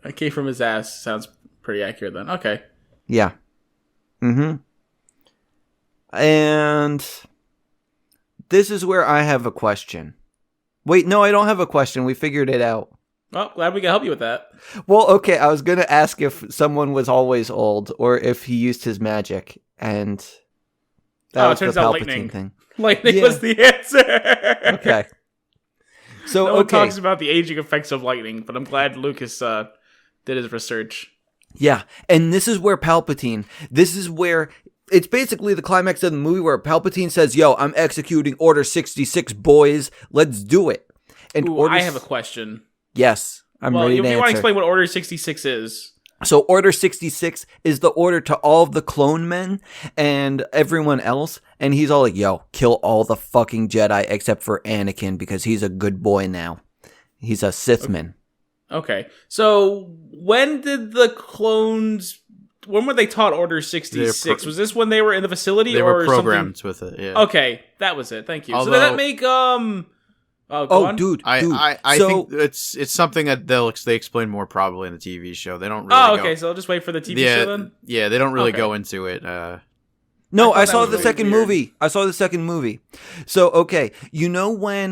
It came from his ass. Sounds pretty accurate then. Okay. Yeah. Mm-hmm. And this is where I have a question. Wait, no, I don't have a question. We figured it out. Well, glad we can help you with that. Well, okay, I was going to ask if someone was always old or if he used his magic, and that was it turns the out Palpatine lightning. thing. Lightning was the answer. Okay. So, no one okay. talks about the aging effects of lightning, but I'm glad Lucas did his research. Yeah, and this is where Palpatine, this is where it's basically the climax of the movie where Palpatine says, yo, I'm executing Order 66, boys. Let's do it. And Ooh, I have a question. Yes, I'm ready to answer. You want to explain what Order 66 is? So Order 66 is the order to all of the clone men and everyone else. And he's all like, yo, kill all the fucking Jedi except for Anakin because he's a good boy now. He's a Sithman. Okay. So when did the clones... When were they taught Order 66? Was this when they were in the facility? They or were programmed something? with it, yeah. Okay, that was it. Thank you. Although, so does that make... Dude. I so, think it's something that they explain more probably in the TV show. They don't really okay, so I'll just wait for the TV show then? Yeah, they don't really go into it. No, I saw the really second weird. movie. I saw the second movie. So, okay, you know when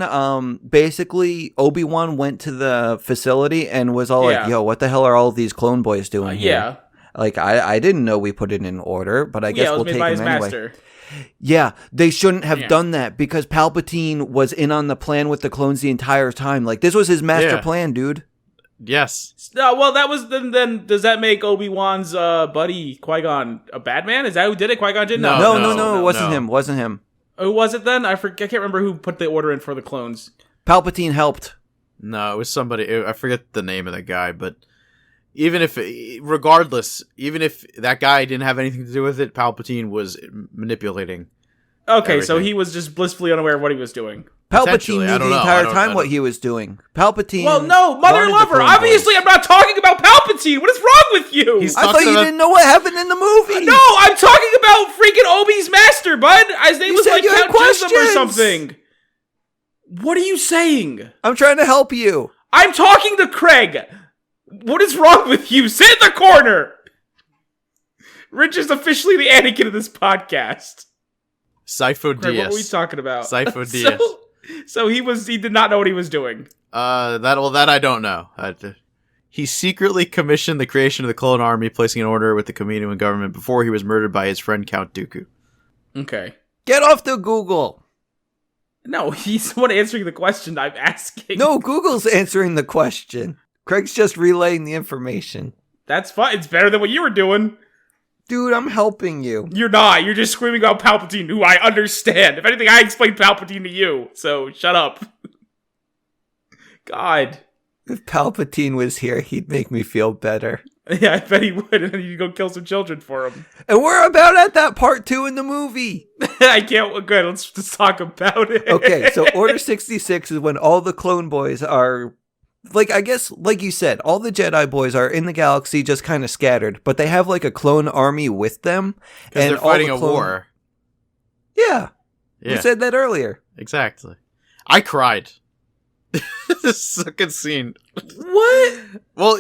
basically Obi-Wan went to the facility and was all like, yo, what the hell are all these clone boys doing here? Yeah. Like, I didn't know we put it in order, but I guess it was we'll made take by them his anyway. master. Yeah, they shouldn't have done that because Palpatine was in on the plan with the clones the entire time. Like, this was his master plan, dude. Yes. No, well, that was then. Does that make Obi-Wan's buddy Qui-Gon a bad man? Is that who did it? Qui-Gon did? No, it wasn't him. Wasn't him. Who was it then? I can't remember who put the order in for the clones. Palpatine helped. No, it was somebody. I forget the name of the guy, but regardless, even if that guy didn't have anything to do with it, Palpatine was manipulating. Okay, everything. so he was just blissfully unaware of what he was doing. Palpatine knew the entire time what he was doing. Palpatine. Well, no, Mother wanted the Lover. Clone Obviously, Boys. I'm not talking about Palpatine. What is wrong with you? He's I thought talking you about- didn't know what happened in the movie. No, I'm talking about freaking Obi's master, bud. His name You was said like you had Count Chisholm or questions. something. What are you saying? I'm trying to help you. I'm talking to Craig. What is wrong with you? Sit in the corner. Rich is officially the Anakin of this podcast. Sifo Craig, Dyas. what were we talking about? Sifo Dyas. So he did not know what he was doing. That I don't know. He secretly commissioned the creation of the clone army, placing an order with the Kaminoan government before he was murdered by his friend Count Dooku. Okay. Get off the Google. No, he's the one answering the question I'm asking. No, Google's answering the question. Craig's just relaying the information. That's fine. It's better than what you were doing. Dude, I'm helping you. You're not. You're just screaming about Palpatine, who I understand. If anything, I explained Palpatine to you. So, shut up. God. If Palpatine was here, he'd make me feel better. Yeah, I bet he would. And then you'd go kill some children for him. And we're about at that part 2 in the movie. I can't. Good. Let's just talk about it. Okay, so Order 66 is when all the clone boys are... Like, I guess, like you said, all the Jedi boys are in the galaxy just kind of scattered, but they have, like, a clone army with them. Because they're all fighting the a war. Yeah. Yeah, We said that earlier. exactly. I cried. This is a good scene. What? Well,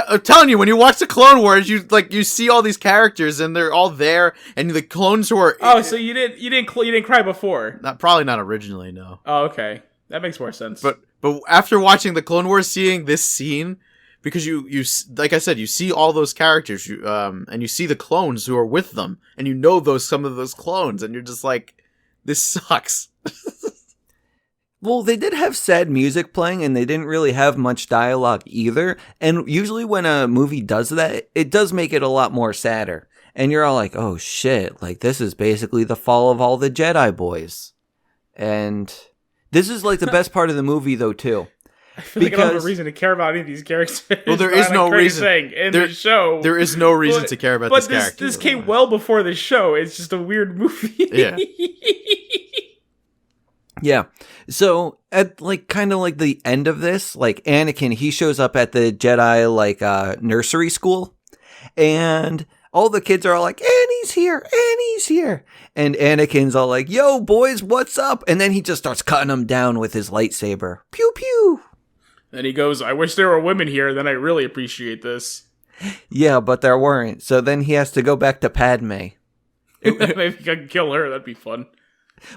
I'm telling you, when you watch the Clone Wars, you see all these characters, and they're all there, and the clones who are... Oh, so you didn't cry before? Probably not originally, no. Oh, okay. That makes more sense. But after watching the Clone Wars, seeing this scene, because you like I said, you see all those characters, and you see the clones who are with them, and you know some of those clones, and you're just like, this sucks. Well, they did have sad music playing, and they didn't really have much dialogue either. And usually when a movie does that, it does make it a lot more sadder. And you're all like, oh shit, like this is basically the fall of all the Jedi boys. And this is like the best part of the movie though, too. I feel like I don't have a reason to care about any of these characters. Well, there is no reason. Saying in the show. There is no reason to care about this character. But this came well before the show. It's just a weird movie. Yeah. Yeah. So at like kind of like the end of this, like Anakin, he shows up at the Jedi like nursery school, and all the kids are all like, Annie's here, Annie's here. And Anakin's all like, yo boys, what's up? And then he just starts cutting them down with his lightsaber. Pew pew. And he goes, I wish there were women here, then I really appreciate this. Yeah, but there weren't. So then he has to go back to Padme. Maybe I can kill her, that'd be fun.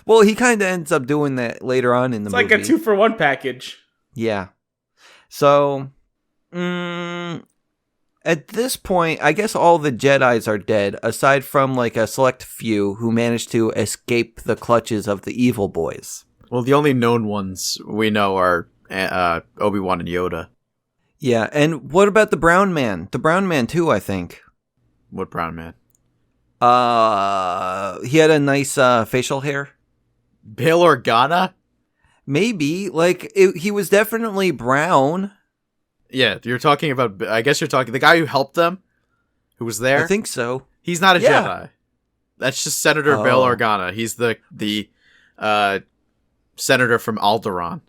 Well, he kind of ends up doing that later on in the movie. It's like a 2-for-1 package. Yeah. So, at this point, I guess all the Jedis are dead, aside from like a select few who managed to escape the clutches of the evil boys. Well, the only known ones we know are Obi-Wan and Yoda. Yeah, and what about the Brown Man? The Brown Man too, I think. What brown man? He had a nice facial hair. Bail Organa? Maybe. He was definitely brown. Yeah, you're talking about, I guess you're talking, the guy who helped them? Who was there? I think so. He's not a Yeah. Jedi. That's just Senator Bail Organa. He's the senator from Alderaan.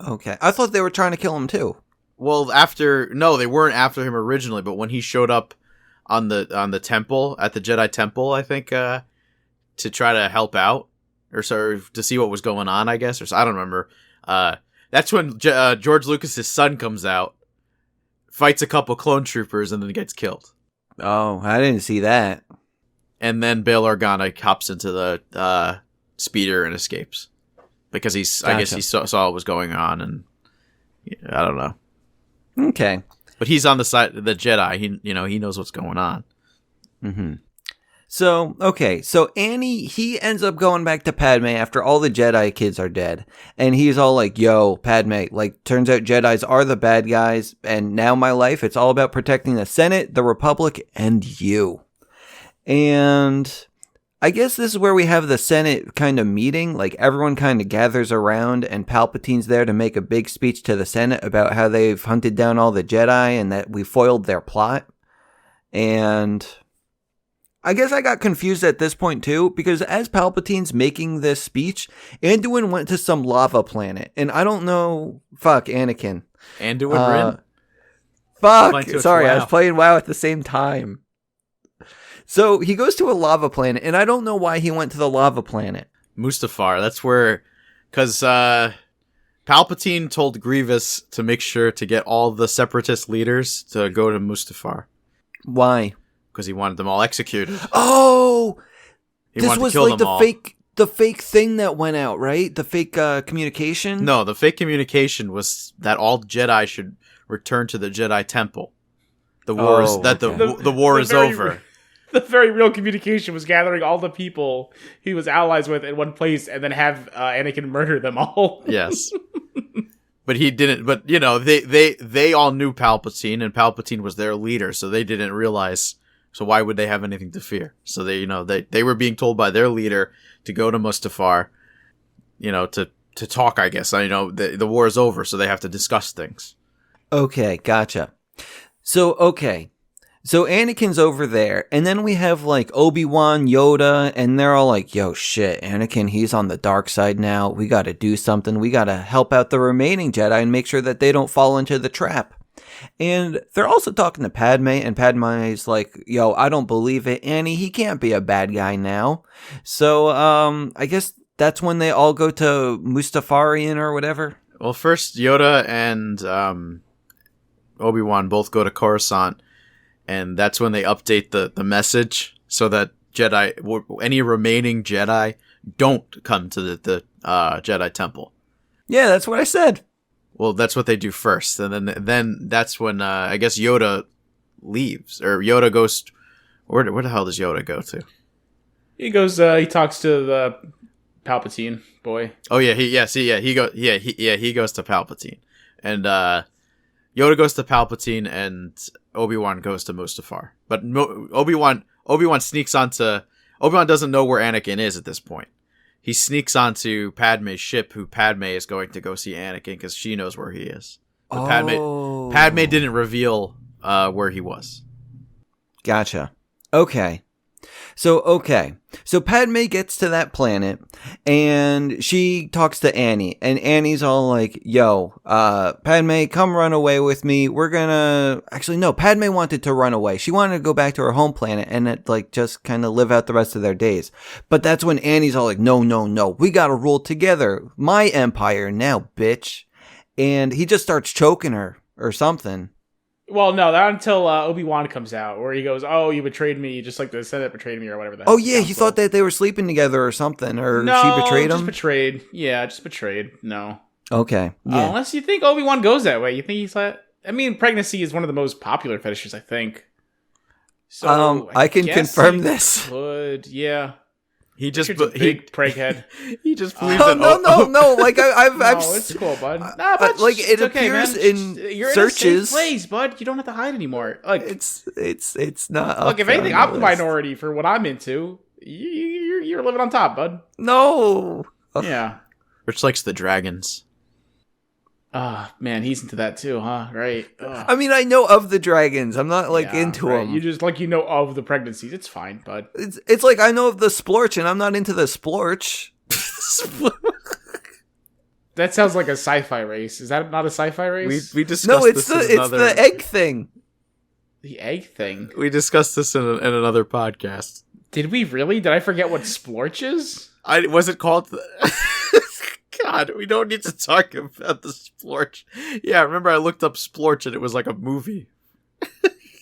Okay. I thought they were trying to kill him too. Well, no, they weren't after him originally, but when he showed up on the temple, at the Jedi temple, I think, to try to help out, or sort of to see what was going on, I guess, or so, I don't remember. That's when George Lucas's son comes out, fights a couple clone troopers, and then gets killed. Oh, I didn't see that. And then Bail Organa hops into the speeder and escapes. Because I guess he saw what was going on, and I don't know. Okay. But he's on the side of the Jedi. He knows what's going on. Mm-hmm. So Annie, he ends up going back to Padme after all the Jedi kids are dead. And he's all like, yo, Padme, turns out Jedis are the bad guys. And now my life, it's all about protecting the Senate, the Republic, and you. And I guess this is where we have the Senate kind of meeting. Everyone kind of gathers around and Palpatine's there to make a big speech to the Senate about how they've hunted down all the Jedi and that we foiled their plot. And I guess I got confused at this point too, because as Palpatine's making this speech, Anduin went to some lava planet, and I don't know. Fuck, Anakin. Anduin Rin? Fuck. Sorry, I was playing WoW at the same time. So he goes to a lava planet, and I don't know why he went to the lava planet. Mustafar. That's where, because Palpatine told Grievous to make sure to get all the Separatist leaders to go to Mustafar. Why? Because he wanted them all executed. Oh, this was like the fake thing that went out, right? The fake communication. No, the fake communication was that all Jedi should return to the Jedi Temple. The war is the war is over. The very real communication was gathering all the people he was allies with in one place, and then have Anakin murder them all. Yes. But he didn't. But they all knew Palpatine, and Palpatine was their leader, so they didn't realize. So why would they have anything to fear? So they were being told by their leader to go to Mustafar, to talk. I guess the war is over, so they have to discuss things. Okay, gotcha. So Anakin's over there, and then we have Obi-Wan, Yoda, and they're all like, yo, shit, Anakin, he's on the dark side now. We gotta do something. We gotta help out the remaining Jedi and make sure that they don't fall into the trap. And they're also talking to Padme, and Padme's like, yo, I don't believe it. Annie, he can't be a bad guy now. So, I guess that's when they all go to Mustafarian or whatever. Well, first, Yoda and Obi-Wan both go to Coruscant, and that's when they update the message so that any remaining Jedi don't come to the Jedi Temple. Yeah, that's what I said. Well, that's what they do first, and then that's when I guess Yoda leaves, or Yoda goes. Where the hell does Yoda go to? He goes. He talks to the Palpatine boy. Oh yeah, he goes to Palpatine, and Yoda goes to Palpatine, and Obi-Wan goes to Mustafar. But Obi-Wan sneaks onto. Obi-Wan doesn't know where Anakin is at this point. He sneaks onto Padme's ship, who Padme is going to go see Anakin because she knows where he is. But Padme didn't reveal where he was. Gotcha. Okay. So Padme gets to that planet, and she talks to Annie, and Annie's all like, yo, Padme, come run away with me. We're gonna... Actually, no, Padme wanted to run away. She wanted to go back to her home planet and just kind of live out the rest of their days. But that's when Annie's all like, no, we gotta rule together. My empire now, bitch. And he just starts choking her or something. Well, no, not until Obi-Wan comes out, where he goes, oh, you betrayed me, just like the Senate betrayed me, or whatever that. Oh, yeah, he thought that they were sleeping together or something, or she betrayed him? just betrayed. Yeah, just betrayed. No. Okay, yeah. Unless you think Obi-Wan goes that way. You think he's like... I mean, pregnancy is one of the most popular fetishes, I think. So I can confirm this. Yeah. He just Richard's a big preghead. he just believes Oh, that. no. Like I've No, it's cool, bud. Nah, but like it it's okay, appears man. in You're searches. in a safe place, bud. You don't have to hide anymore. Like, It's not. look, if up anything, on I'm the the list. minority for what I'm into. You're living on top, bud. No. Yeah. Rich likes the dragons. Ah, man, he's into that too, huh? Right. Ugh. I mean, I know of the dragons. I'm not like Yeah, into right. them. You just of the pregnancies. It's fine, bud. It's like I know of the splorch, and I'm not into the splorch. That sounds like a sci-fi race. Is that not a sci-fi race? We discussed No, it's this the in another. the egg thing. The egg thing. We discussed this in another podcast. Did we really? Did I forget what splorch is? Was it called? God, we don't need to talk about the splorch. Yeah, remember I looked up splorch and it was like a movie.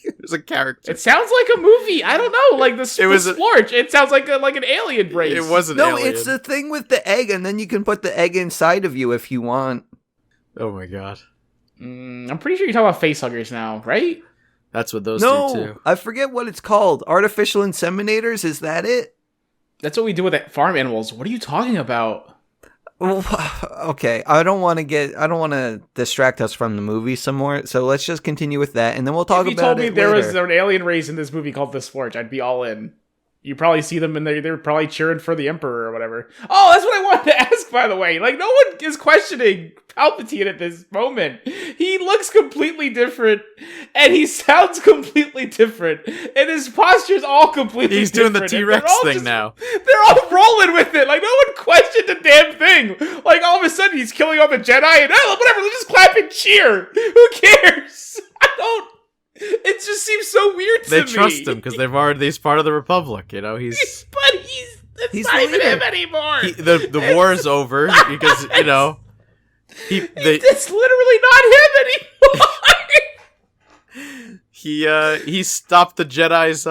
It was a character. It sounds like a movie. I don't know. Like the a- splorch. It sounds like an alien race. It wasn't. No, alien. it's the thing with the egg, and then you can put the egg inside of you if you want. Oh my god, I'm pretty sure you're talking about facehuggers now, right? that's what those No, do too. I forget what it's called. Artificial inseminators. Is that it? That's what we do with farm animals. What are you talking about? Well, okay, I don't want to distract us from the movie some more. So let's just continue with that, and then we'll talk If you about told me it there later. was an alien race in this movie called the Splorch, I'd be all in. You probably see them and they're probably cheering for the Emperor or whatever. Oh, that's what I wanted to ask, by the way. Like, no one is questioning Palpatine at this moment. He looks completely different, and he sounds completely different, and his posture's all completely He's doing different. the and they're T-Rex all thing just- now. They're all rolling with it. Like, no one questioned a damn thing. Like, all of a sudden, he's killing all the Jedi, and whatever, let's just clap and cheer. Who cares? I don't... It just seems so weird to me. They trust him because he's part of the Republic. You know, It's He's not the even leader. him anymore. the war is over because you know It's literally not him anymore. he stopped the Jedi's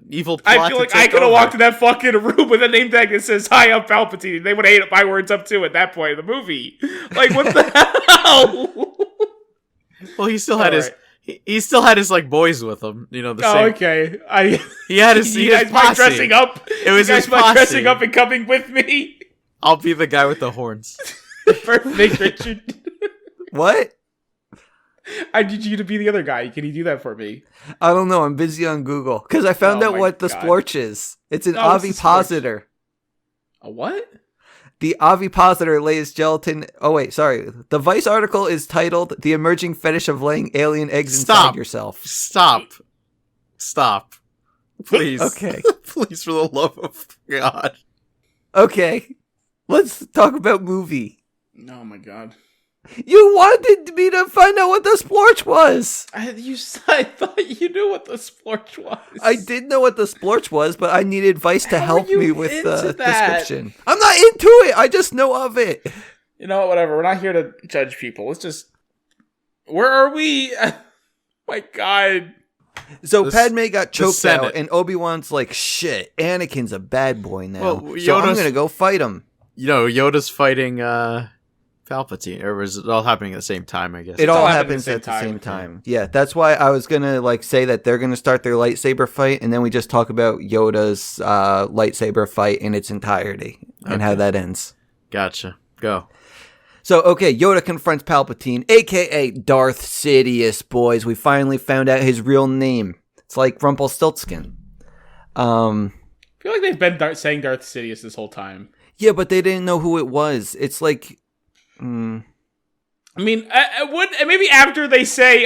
evil plot. I feel like to I take could have over. walked in that fucking room with a name tag that says "Hi, I'm Palpatine." They would have hated my words up too at that point in the movie. Like, what the hell? Well, he still had his. Alright. He still had his like boys with him, you know. The Oh, same. okay. He had his. You He had guys mind posse. dressing up? It was you guys his mind posse. dressing up and coming with me? I'll be the guy with the horns. Perfect, Richard. What? I need you to be the other guy. Can you do that for me? I don't know. I'm busy on Google because I found Oh out my what the God. splorch is. It's an Oh, what's the ovipositor. A what? The ovipositor lays gelatin. Oh wait, sorry. The Vice article is titled "The Emerging Fetish of Laying Alien Eggs Stop. Inside Yourself." Stop, please. Okay. Please, for the love of God. Okay, let's talk about movie. Oh my god. You wanted me to find out what the splorch was. I thought you knew what the splorch was. I did know what the splorch was, but I needed Vice to How help are you me with the into that? description. I'm not into it. I just know of it. You know what, whatever. We're not here to judge people. Let's just... Where are we? My god. So The Padme got choked Senate. out, and Obi-Wan's like, "Shit, Anakin's a bad boy now, Well, so I'm Yoda's- gonna go fight him." You know, Yoda's fighting Palpatine, or was it all happening at the same time? I guess It all all happened happens at the same time. Yeah, that's why I was gonna like say that they're gonna start their lightsaber fight, and then we just talk about Yoda's lightsaber fight in its entirety and how Okay. that ends. Gotcha. Go. So, okay, Yoda confronts Palpatine, aka Darth Sidious, boys. We finally found out his real name. It's like Rumpelstiltskin. I feel like they've been saying Darth Sidious this whole time. Yeah, but they didn't know who it was. It's like... I mean, I would maybe after they say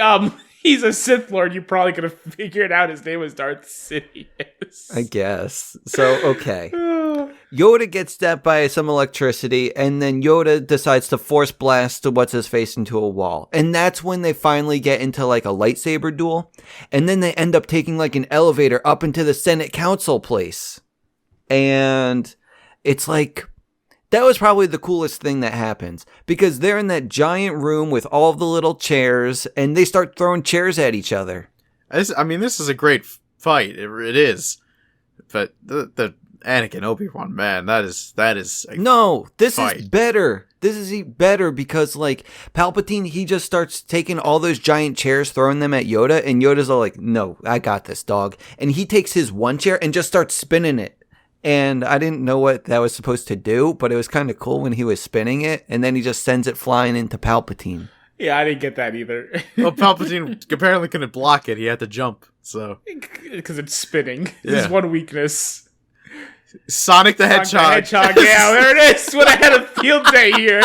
he's a Sith Lord, you probably could have figured out his name was Darth Sidious. I guess. So, okay. Yoda gets stabbed by some electricity, and then Yoda decides to force blast what's-his-face into a wall. And that's when they finally get into, like, a lightsaber duel. And then they end up taking, like, an elevator up into the Senate Council place. And it's like... That was probably the coolest thing that happens. Because they're in that giant room with all the little chairs, and they start throwing chairs at each other. This is a great fight. It is. But the Anakin Obi-Wan, man, that is. No, this is fight. better. This is better because, like, Palpatine, he just starts taking all those giant chairs, throwing them at Yoda, and Yoda's all like, "No, I got this, dog." And he takes his one chair and just starts spinning it. And I didn't know what that was supposed to do, but it was kind of cool when he was spinning it, and then he just sends it flying into Palpatine. Yeah, I didn't get that either. Well, Palpatine apparently couldn't block it. He had to jump, so. Because it's spinning. Yeah. This is one weakness. Sonic the Hedgehog. Yeah, there it is. When I had a field day here.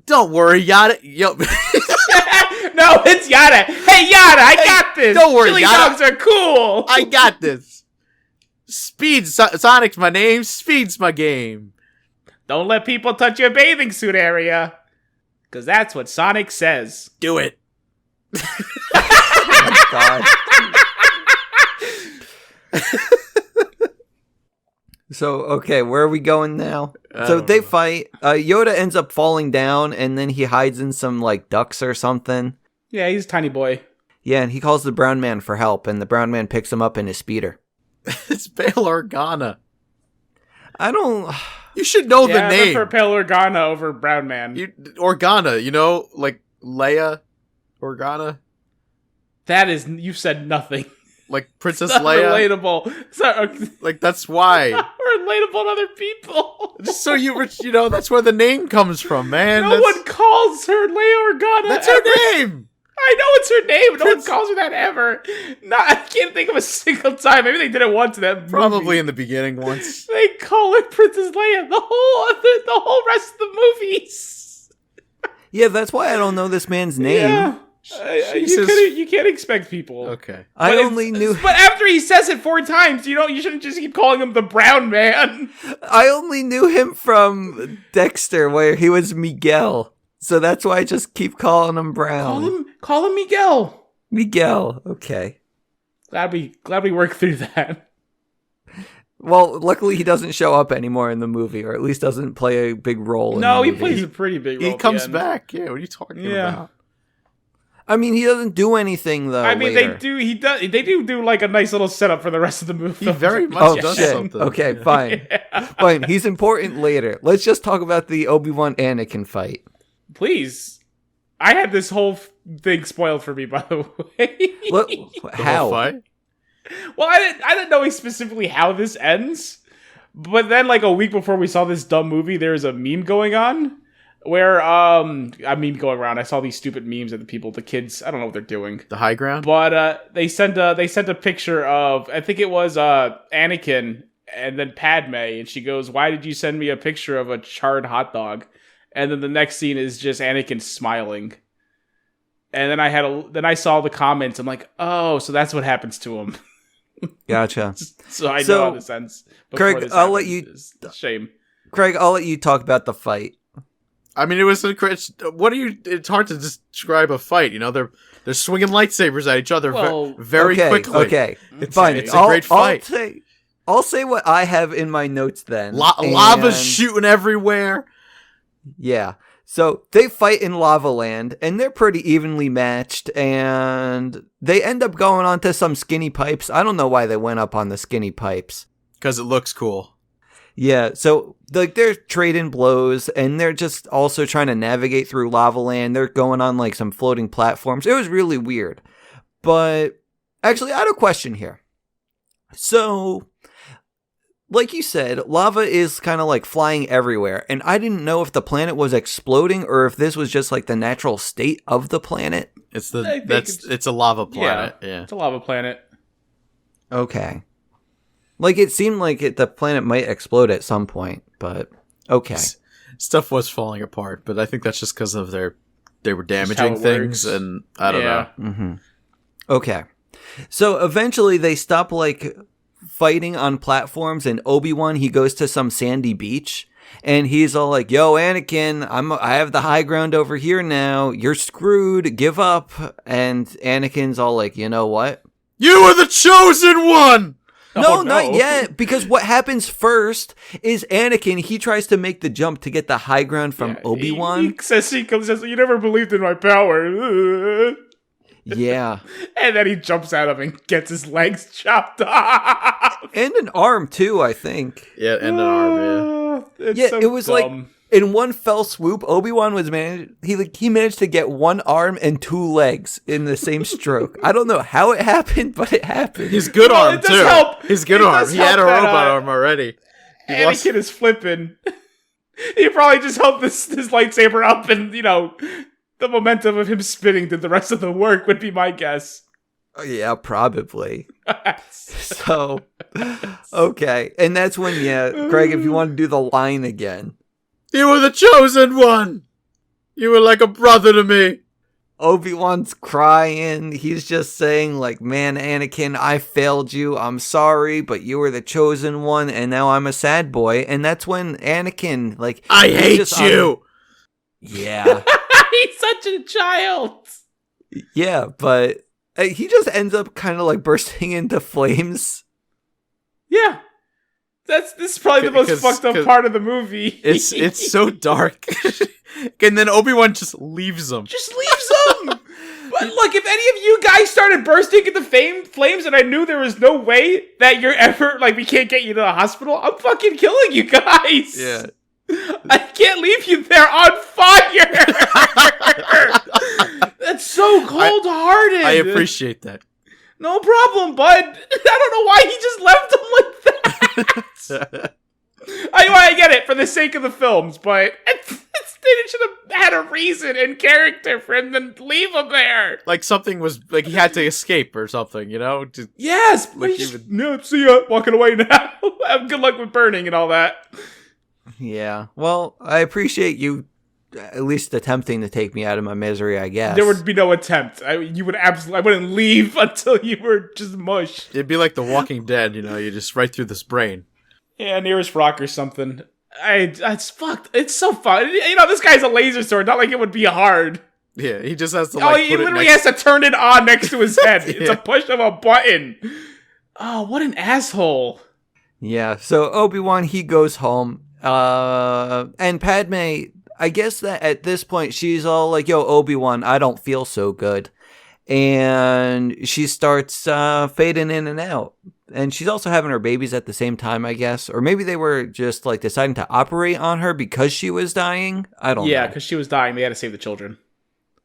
Don't worry, Yada. Yo. No, it's Yada. Hey, Yada, I got this. Don't worry, Chili Yada. dogs are cool. I got this. Sonic's my name. Speed's my game. Don't let people touch your bathing suit area. Because that's what Sonic says. Do it. Oh my God. So, okay, where are we going now? So they fight. Yoda ends up falling down, and then he hides in some, like, ducks or something. Yeah, he's a tiny boy. Yeah, and he calls the brown man for help, and the brown man picks him up in his speeder. It's Bail Organa. I don't... You should know the I name. prefer Pale Organa over Brown Man. Organa, you know, like Leia Organa, That is, you said nothing. like Princess It's not Leia. relatable. It's not Like that's why. relatable to other people. Just so you know, that's where the name comes from, man. No one calls her Leia Organa. That's ever. her name. I know it's her name. No one calls her that ever. No, I can't think of a single time. Maybe they did it once in that movie. Probably in the beginning once. They call her Princess Leia the whole rest of the movies. Yeah, that's why I don't know this man's name. Yeah. You can't expect people. Okay. I only knew... But after he says it 4 times, you shouldn't just keep calling him the Brown Man. I only knew him from Dexter, where he was Miguel. So that's why I just keep calling him Brown. Call him Miguel. Miguel, okay. Glad we worked through that. Well, luckily he doesn't show up anymore in the movie, or at least doesn't play a big role in No, the he movie. plays a pretty big role. He at the comes end. back. Yeah, what are you talking about? I mean, he doesn't do anything, though, I mean, later. they do like a nice little setup for the rest of the movie. He very much Oh, does shit. something. Okay, fine. Fine, he's important later. Let's just talk about the Obi-Wan Anakin fight. Please. I had this whole thing spoiled for me, by the way. Look, The how? whole fight? Well, I didn't know specifically how this ends, but then like a week before we saw this dumb movie, there's a meme going on where a meme going around. I saw these stupid memes of the kids. I don't know what they're doing, The high ground? but they sent a picture of, I think it was Anakin and then Padme, and she goes, "Why did you send me a picture of a charred hot dog?" And then the next scene is just Anakin smiling. And then I saw the comments. I'm like, oh, so that's what happens to him. Gotcha. So I So, know how this ends. Craig, Before this I'll let happens. you- It's a shame. Craig, I'll let you talk about the fight. I mean, it's hard to describe a fight, you know? They're swinging lightsabers at each other Well, very quickly. Okay, It's fine. It's a great fight. I'll say what I have in my notes then. Lava's And- shooting everywhere. Yeah. So they fight in Lava Land, and they're pretty evenly matched, and they end up going onto some skinny pipes. I don't know why they went up on the skinny pipes. Because it looks cool. Yeah, so like they're trading blows, and they're just also trying to navigate through Lava Land. They're going on like some floating platforms. It was really weird. But actually, I had a question here. So, like you said, lava is kind of like flying everywhere, and I didn't know if the planet was exploding or if this was just like the natural state of the planet. It's I think it's a lava planet. Yeah. It's a lava planet. Okay. Like it seemed like the planet might explode at some point, but okay. Stuff was falling apart, but I think that's just because of they were how damaging it things, works. and I don't know. Mm-hmm. Okay. So eventually they stop like fighting on platforms, and Obi-Wan, he goes to some sandy beach, and he's all like, "Yo, Anakin, I have the high ground over here now. You're screwed. Give up." And Anakin's all like, "You know what? You are the chosen one! No, Oh, not yet. Because what happens first is Anakin, he tries to make the jump to get the high ground from Obi-Wan. He says, "You never believed in my power." Yeah. And then he jumps at him and gets his legs chopped off. And an arm, too, I think. Yeah, and an arm, yeah. It's Yeah, so it was dumb. In one fell swoop, Obi-Wan he managed to get one arm and two legs in the same stroke. I don't know how it happened, but it happened. His good arm, it does too. help. His good It arm. does He had a help that, robot arm already. Anakin is flipping. He probably just held this lightsaber up and, the momentum of him spinning did the rest of the work would be my guess. Yeah, probably. So, okay. And that's when, Craig, if you want to do the line again. You were the chosen one. You were like a brother to me. Obi-Wan's crying. He's just saying, like, man, Anakin, I failed you. I'm sorry, but you were the chosen one, and now I'm a sad boy. And that's when Anakin, like... I hate you! Yeah. He's such a child! Yeah, but he just ends up kind of, like, bursting into flames. Yeah. This is probably the most fucked up part of the movie. It's so dark. And then Obi-Wan just leaves him. Just leaves him! But look, if any of you guys started bursting into flames and I knew there was no way that you're ever, we can't get you to the hospital, I'm fucking killing you guys! Yeah. I can't leave you there on fire! That's so cold-hearted! I appreciate that. No problem, bud. I don't know why he just left him like that. I get it for the sake of the films, but they should have had a reason and character for him to leave him there. Like something was like he had to escape or something, Yes, like no, see ya. Walking away now. Have good luck with burning and all that. Yeah. Well, I appreciate you at least attempting to take me out of my misery, I guess. There would be no attempt. I wouldn't leave until you were just mush. It'd be like The Walking Dead, you just right through this brain. Yeah, nearest rock or something. It's fucked. It's so fun. This guy's a laser sword. Not like it would be hard. Yeah, he just has to he literally has to turn it on next to his head. It's a push of a button. Oh, what an asshole. Yeah, so Obi-Wan, he goes home. And Padme, I guess that at this point, she's all like, yo, Obi-Wan, I don't feel so good. And she starts fading in and out. And she's also having her babies at the same time, I guess. Or maybe they were just like deciding to operate on her because she was dying. I don't know. Yeah, because she was dying. They had to save the children.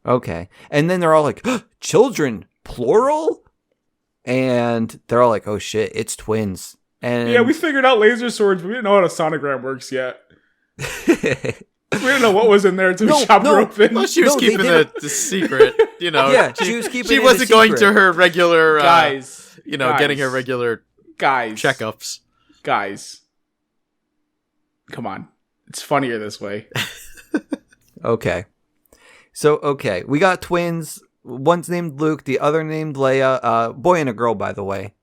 Okay. And then they're all like, children, plural? And they're all like, oh shit, it's twins. And yeah, we figured out laser swords, but we didn't know how a sonogram works yet. We didn't know what was in there until we chopped her open. Well, she was keeping the secret, Yeah, she was keeping She it wasn't going to her regular, guys, getting her regular checkups. Guys, come on. It's funnier this way. Okay. So, we got twins. One's named Luke, the other named Leia. Boy and a girl, by the way.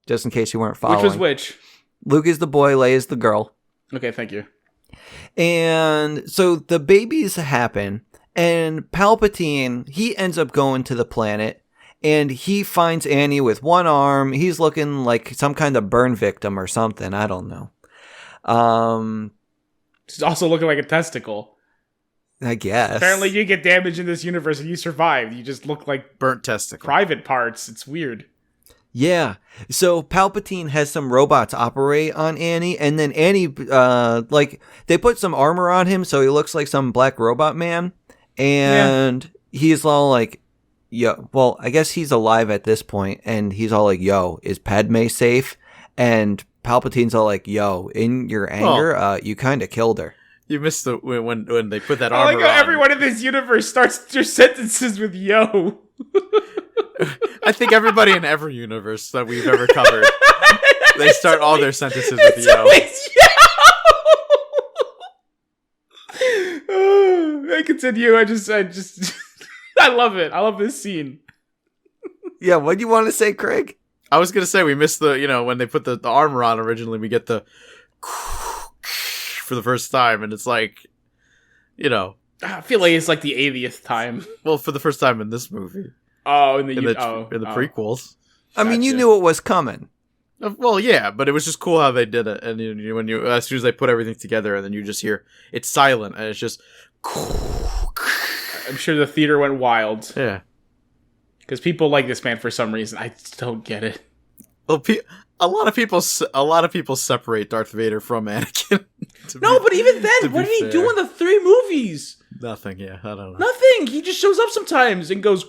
Just in case you weren't following. Which was which? Luke is the boy, Leia is the girl. Okay, thank you. And so the babies happen, and Palpatine, he ends up going to the planet, and he finds Annie with one arm. He's looking like some kind of burn victim or something. I don't know. She's also looking like a testicle. I guess. Apparently you get damaged in this universe and you survive. You just look like burnt testicle. Private parts. It's weird. Yeah. So Palpatine has some robots operate on Annie, and then Annie, they put some armor on him so he looks like some black robot man. And he's all like, yo, well, I guess he's alive at this point, and he's all like, yo, is Padme safe? And Palpatine's all like, yo, in your anger, you kind of killed her. You missed when they put that armor on. I like how everyone in this universe starts their sentences with yo. I think everybody in every universe that we've ever covered, they start all their sentences with yo. I continue. I just I love it. I love this scene. Yeah, what do you want to say, Craig? I was gonna say we missed the when they put the armor on originally, we get the for the first time, and it's like, I feel like it's like the 80th time. Well, for the first time in this movie. Oh, in the prequels. I mean, you knew it was coming. Well, yeah, but it was just cool how they did it. And when as soon as they put everything together, and then you just hear it's silent, and it's just. I'm sure the theater went wild. Yeah, because people like this man for some reason. I just don't get it. Well, a lot of people separate Darth Vader from Anakin. No, but even then, what did he do in the 3 movies? Nothing. Yeah, I don't know. Nothing. He just shows up sometimes and goes.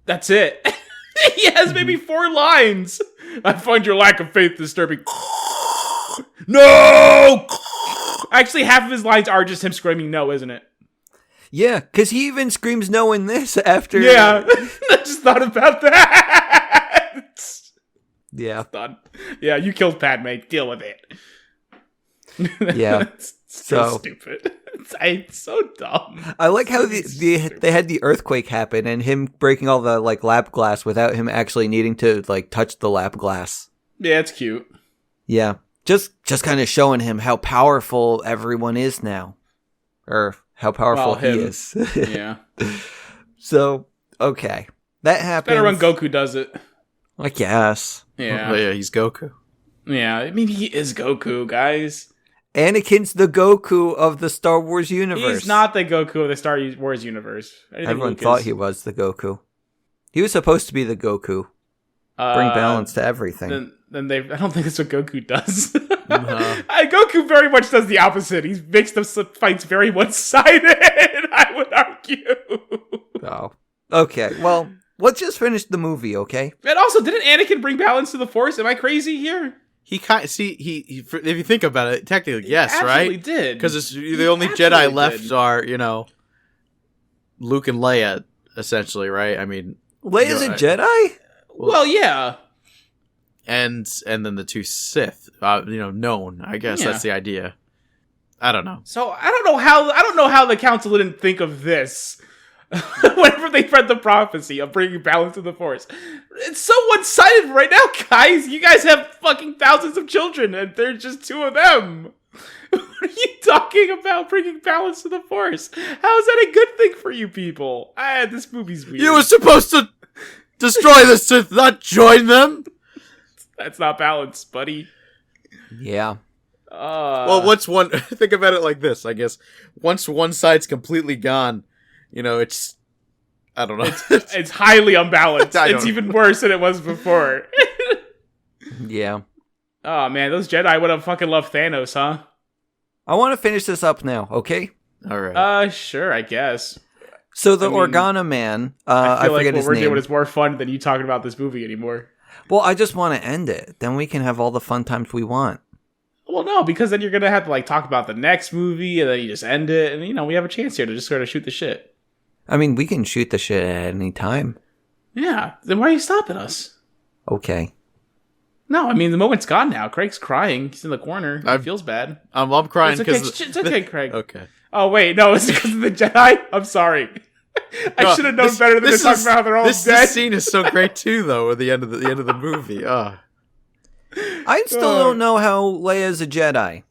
That's it. He has maybe 4 lines. I find your lack of faith disturbing. No. Actually, half of his lines are just him screaming no, isn't it? Yeah, because he even screams no in this after. Yeah, I just thought about that. Yeah. Done. Yeah, you killed Padme. Deal with it. Yeah. It's so stupid. It's so dumb. I like how they had the earthquake happen and him breaking all the like lap glass without him actually needing to like touch the lap glass. Yeah, it's cute. Yeah. Just kind of showing him how powerful everyone is now. Or how powerful he is. Yeah. So, okay. That happens. Better when Goku does it. I guess. Yeah. Oh, yeah, he's Goku. Yeah, I mean, he is Goku, guys. Anakin's the Goku of the Star Wars universe. He's not the Goku of the Star Wars universe. Everyone thought he was the Goku. He was supposed to be the Goku. Bring balance to everything. Then I don't think that's what Goku does. Goku very much does the opposite. He's mixed up fights very one-sided, I would argue. Oh. Okay, well, let's just finish the movie, okay? And also, didn't Anakin bring balance to the Force? Am I crazy here? He if you think about it, technically, yes, He right? absolutely did. Because the only Jedi left are, Luke and Leia, essentially, right? I mean, Leia's a Jedi? Well, yeah. And then the 2 Sith, known. I guess that's the idea. I don't know. So I don't know how the council didn't think of this. Whenever they read the prophecy of bringing balance to the Force. It's so one-sided right now, guys. You guys have fucking thousands of children, and there's just 2 of them. What are you talking about bringing balance to the Force? How is that a good thing for you people? This movie's weird. You were supposed to destroy the Sith, not join them? That's not balance, buddy. Yeah. Well, think about it like this, I guess. Once one side's completely gone, it's, I don't know. It's highly unbalanced. It's even worse than it was before. Yeah. Oh, man, those Jedi would have fucking loved Thanos, huh? I want to finish this up now, okay? All right. Sure, I guess. So the Organa Man, I feel forget like his what we're name. doing is more fun than you talking about this movie anymore. Well, I just want to end it. Then we can have all the fun times we want. Well, no, because then you're going to have to talk about the next movie, and then you just end it, and, we have a chance here to just sort of shoot the shit. I mean, we can shoot the shit at any time. Yeah, then why are you stopping us? Okay. No, I mean, the moment's gone now. Craig's crying. He's in the corner. He feels bad. I'm crying because... It's okay, Craig. Okay. Oh, wait, no, it's because of the Jedi? I'm sorry. I should have known better than to talk about how they're all dead. This scene is so great, too, though, at the end of the movie. I still don't know how Leia's a Jedi.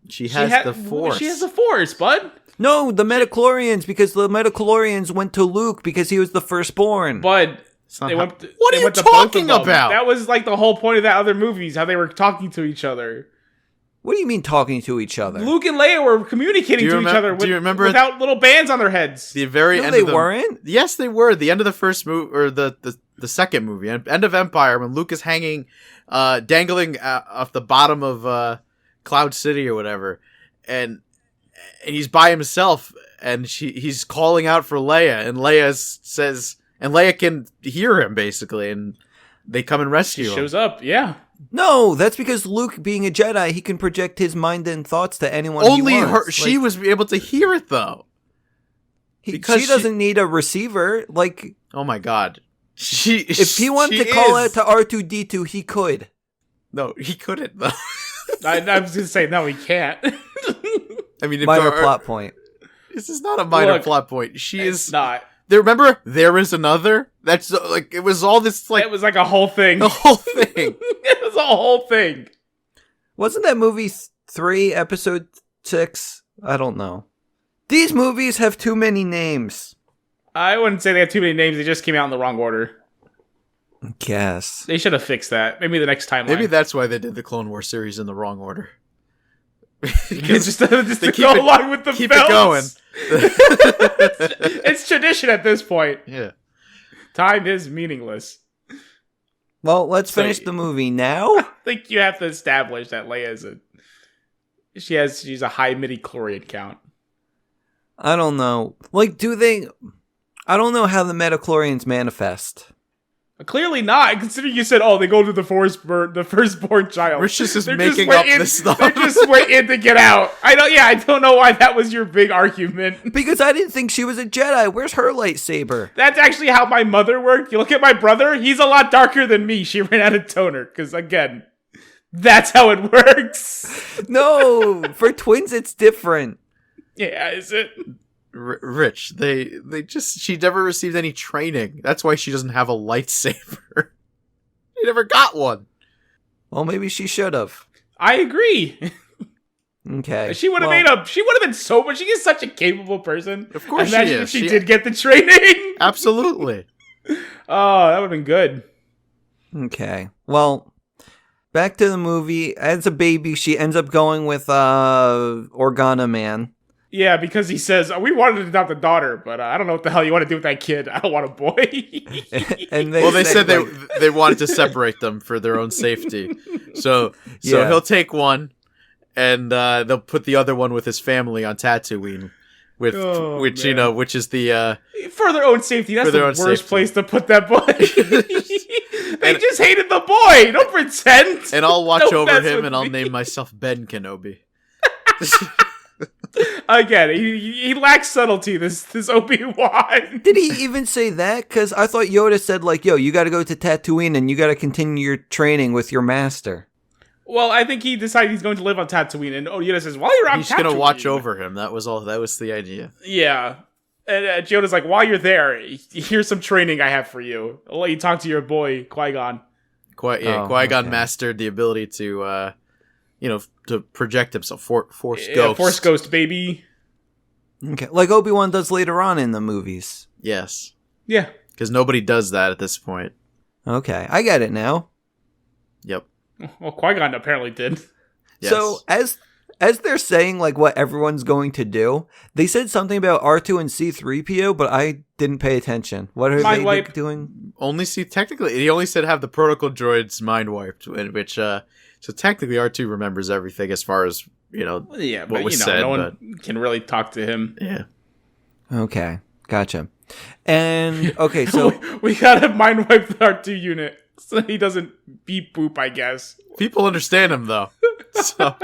She has the Force. She has the Force, bud. No, the Metachlorians, because the Metachlorians went to Luke because he was the firstborn. But what are you talking about? That was the whole point of that other movies, how they were talking to each other. What do you mean talking to each other? Luke and Leia were communicating to each other without little bands on their heads. The very end they weren't? Yes, they were. The end of the first movie, or the second movie, end of Empire, when Luke is hanging, dangling off the bottom of Cloud City or whatever, and he's by himself, and he's calling out for Leia, and Leia can hear him basically, and they come and rescue him. She shows up, yeah. No, that's because Luke, being a Jedi, he can project his mind and thoughts to anyone Only he wants. she was able to hear it though. She doesn't need a receiver. Oh my god, if he wanted to call out to R2-D2, he could. No, he couldn't though. I was gonna say no, he can't. I mean, minor plot point. This is not a minor plot point. She is not. Remember, there is another. That's it was all this It was a whole thing. The whole thing. It was a whole thing. Wasn't that movie 3, episode 6? I don't know. These movies have too many names. I wouldn't say they have too many names. They just came out in the wrong order. Guess. They should have fixed that. Maybe the next timeline. Maybe that's why they did the Clone Wars series in the wrong order. just to go along with the keep films. it going. It's tradition at this point. Yeah. Time is meaningless. Well, let's So- finish the movie now. I think you have to establish that Leia's she's a high midi-chlorian count. I don't know. Like, I don't know how the metachlorians manifest. Clearly not, considering you said, they go to the firstborn child. Rich is just They're making just up waiting- this stuff. They're just waiting to get out. I don't know why that was your big argument. Because I didn't think she was a Jedi. Where's her lightsaber? That's actually how my mother worked. You look at my brother, he's a lot darker than me. She ran out of toner, because again, that's how it works. No, for twins it's different. Yeah, is it? Rich, she never received any training. That's why she doesn't have a lightsaber. She never got one. Well, maybe she should have. I agree. Okay. She would have she would have been so much. She is such a capable person. Of course Imagine she if is. she did get the training. Absolutely. Oh, that would have been good. Okay. Well, back to the movie. As a baby, she ends up going with Organa Man. Yeah, because he says, we wanted to adopt a daughter, but I don't know what the hell you want to do with that kid. I don't want a boy. And They said like, they wanted to separate them for their own safety. So Yeah. he'll take one, and they'll put the other one with his family on Tatooine, which man. which is the For their own safety. That's For their the own worst safety. place to put that boy. They just hated the boy. Don't pretend. and I'll watch Don't over mess him, with and I'll me. name myself Ben Kenobi. Again, he lacks subtlety, this Obi-Wan. did he even say that? Because I thought Yoda said, like, yo, you got to go to Tatooine and you got to continue your training with your master. Well, I think he decided he's going to live on Tatooine, and Yoda says, while you're on He's Tatooine... gonna watch over him. That was all. That was the idea. Yeah. And Yoda's like, while you're there, here's some training I have for you. I'll let you talk to your boy, Qui-Gon. Qui-Gon okay. mastered the ability to, to project himself. Force Yeah, ghost. Force Ghost, baby. Okay. Like Obi-Wan does later on in the movies. Yes, Yeah. because nobody does that at this point. Okay. I get it now. Yep. Well, Qui-Gon apparently did. Yes. So as they're saying like what everyone's going to do, they said something about R2 and C3PO, but I didn't pay attention. What are Mind they wipe. doing? technically, he only said have the protocol droids mind wiped, which so technically R2 remembers everything as far as Yeah, what but was said. no one can really talk to him. Yeah. Okay. Gotcha. And okay, so we gotta mind wipe the R2 unit so he doesn't beep boop, I guess. People understand him though. So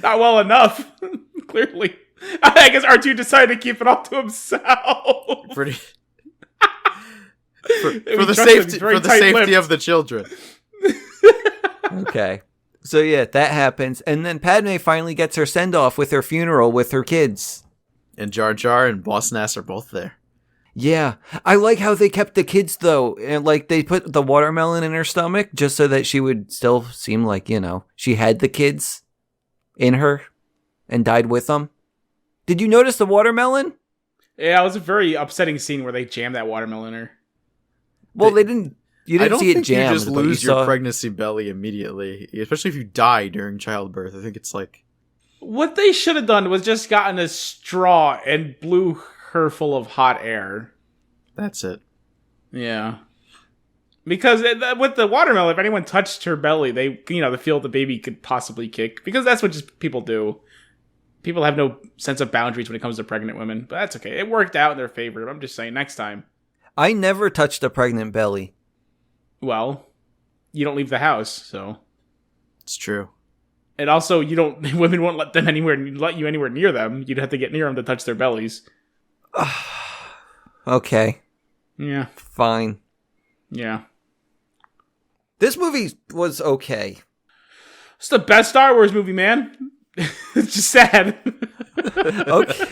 Not well enough, clearly. I guess R2 decided to keep it all to himself. pretty We for the trust him, safety he's very for the safety tight-lipped. of the children. okay. So yeah, that happens. And then Padme finally gets her send off with her funeral with her kids. And Jar Jar and Boss Nass are both there. Yeah. I like how they kept the kids though. And like they put the watermelon in her stomach just so that she would still seem like, she had the kids in her and died with them. Did you notice the watermelon? Yeah, it was a very upsetting scene where they jammed that watermelon in her. Well, they didn't. You I didn't don't see it think jammed. you just but lose you saw- your pregnancy belly immediately, especially if you die during childbirth. I think it's like What they should have done was just gotten a straw and blew her full of hot air. that's it. Yeah. Because with the watermelon, if anyone touched her belly, they feel the baby could possibly kick. Because that's what just people do. People have no sense of boundaries when it comes to pregnant women. But that's okay. It worked out in their favor. I'm just saying, next time. I never touched a pregnant belly. Well, you don't leave the house, so. It's true. And also, women won't let you anywhere near them. You'd have to get near them to touch their bellies. Okay, Yeah. fine. Yeah. This movie was okay. It's the best Star Wars movie, man. It's just sad. Okay.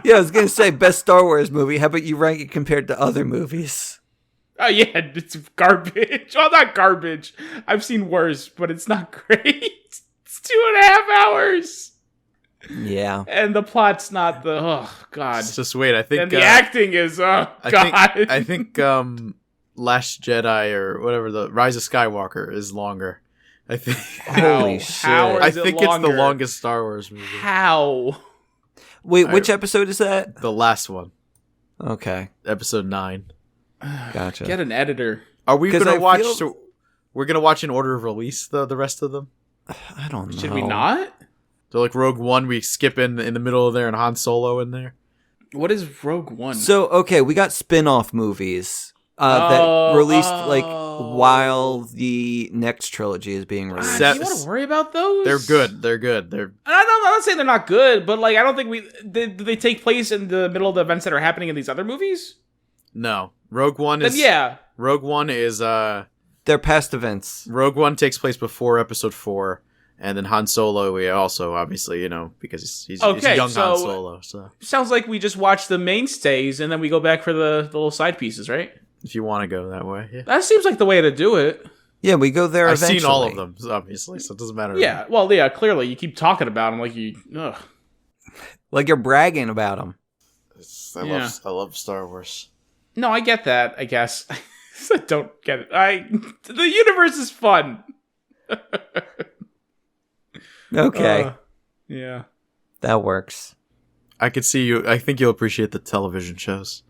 Yeah, I was gonna say best Star Wars movie. How about you rank it compared to other movies? Oh, yeah, it's garbage. Well, not garbage. I've seen worse, but it's not great. It's 2.5 hours. Yeah. And the plot's not oh, God. It's just wait. I think And the acting is, God. I think Last Jedi or whatever, the Rise of Skywalker is longer. I think. Holy How shit. I is it think it's the longer? longest Star Wars movie. How? Wait, which episode is that? The last one, Okay, episode 9. gotcha. Get an editor. Are we 'Cause gonna I watch? feel- So we're gonna watch in order of release the rest of them. I don't know. Should we not? So like Rogue One, we skip in the middle of there, and Han Solo in there. What is Rogue One? So, okay, we got spin-off movies that released like while the next trilogy is being released. Do you want to worry about those? They're good. They're good. They're I'm not saying they're not good, but like I don't think do they take place in the middle of the events that are happening in these other movies? no. Rogue One Then is yeah. Rogue One is They're past events. Rogue One takes place before Episode 4, and then Han Solo. We also obviously because he's Okay, young so- Han Solo. So Sounds like we just watch the mainstays and then we go back for the little side pieces, right? if you want to go that way, yeah. That seems like the way to do it. Yeah, we go there I've eventually. seen all of them, obviously, so it doesn't matter. Yeah, well, yeah, clearly you keep talking about them like you. Ugh. Like you're bragging about them. Yeah. I love Star Wars. No, I get that. I guess I don't get it. The universe is fun. Okay, Yeah. that works. I could see you. I think you'll appreciate the television shows.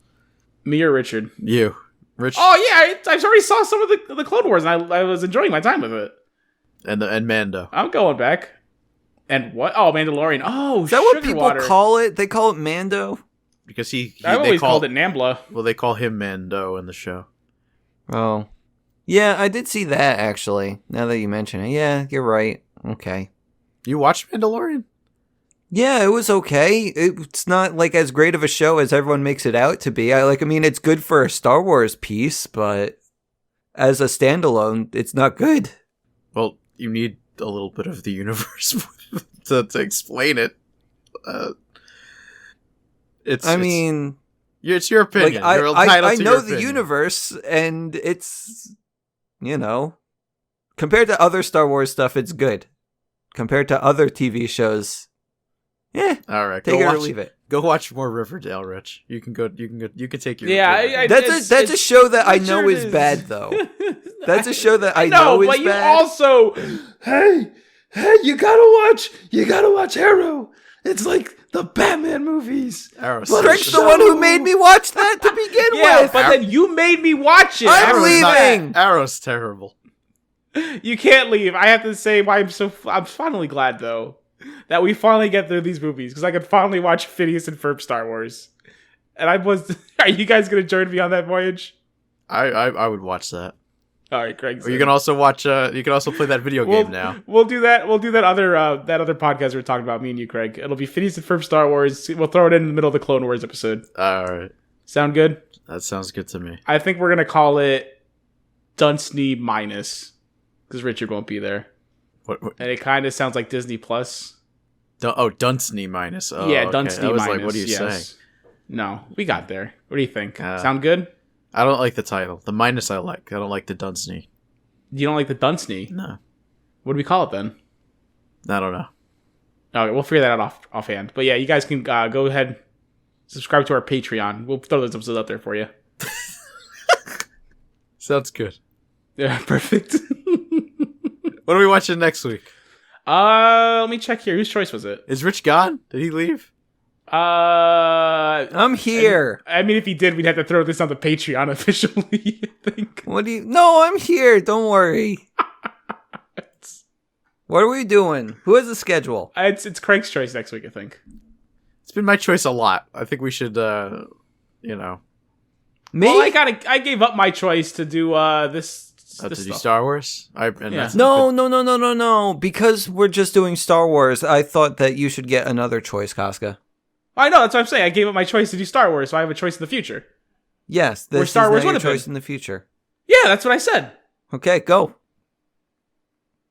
Me or Richard? You, Rich, Oh yeah, I already saw some of the Clone Wars, and I was enjoying my time with it. and Mando. I'm going back. And what? Oh, Mandalorian. Oh, Is that what Sugar people Water. call it? They call it Mando? Because he I've they always call called it Nambla. Well, they call him Mando in the show. Oh. Yeah, I did see that, actually. Now that you mention it. Yeah, you're right. Okay. You watched Mandalorian? Yeah, it was okay. It's not like as great of a show as everyone makes it out to be. I mean, it's good for a Star Wars piece, but as a standalone, it's not good. Well, you need a little bit of the universe to explain it. It's your opinion. Like, You're entitled I to know your the opinion. universe, and it's, compared to other Star Wars stuff, it's good. Compared to other TV shows, All right, take it or leave it. Go watch more Riverdale, Rich. You can go. You can take your. Yeah, your- That's a show that I know Richard is bad, though. That's a show that I know, know is but you bad. also, hey, you gotta watch Arrow. It's like the Batman movies. Arrow's Frank's so- the one who made me watch that to begin Yeah, with. but then you made me watch it. I'm Arrow's not- leaving. Arrow's terrible. You can't leave. I have to say why I'm finally glad though that we finally get through these movies because I could finally watch Phineas and Ferb Star Wars. And are you guys gonna join me on that voyage? I would watch that. All right, Craig. Or you can also watch. You can also play that video game now. We'll do that. We'll do that other podcast we were talking about. Me and you, Craig. It'll be Phineas and Ferb Star Wars. We'll throw it in the middle of the Clone Wars episode. All right, Sound good? that sounds good to me. I think we're gonna call it Dunsney minus because Richard won't be there, What and it kind of sounds like Disney Plus. Dunsney minus. Oh, Yeah, okay. Dunsney I was minus. like, what are you yes. saying? No, we got there. What do you think? Uh, Sound good? I don't like the title. The minus I like. I don't like the Dunsney. You don't like the Dunsney? No, What do we call it then? I don't know. Okay, we'll figure that out offhand. But yeah, you guys can go ahead, subscribe to our Patreon. We'll throw those episodes out there for you. Sounds good. Yeah, perfect. What are we watching next week? Let me check here. Whose choice was it? Is Rich gone? Did he leave? I'm here. I mean, if he did, we'd have to throw this on the Patreon officially, I think. What do you? No, I'm here. Don't worry. What are we doing? Who has the schedule? It's Craig's choice next week, I think. It's been my choice a lot. I think we should, Me? Well, I gave up my choice to do this to do stuff. Star Wars. Yeah. No. Because we're just doing Star Wars, I thought that you should get another choice, Casca. I know, that's what I'm saying. I gave up my choice to do Star Wars, so I have a choice in the future. Yes, this Where Star is Wars now would your have choice been. in the future. Yeah, that's what I said. Okay, go.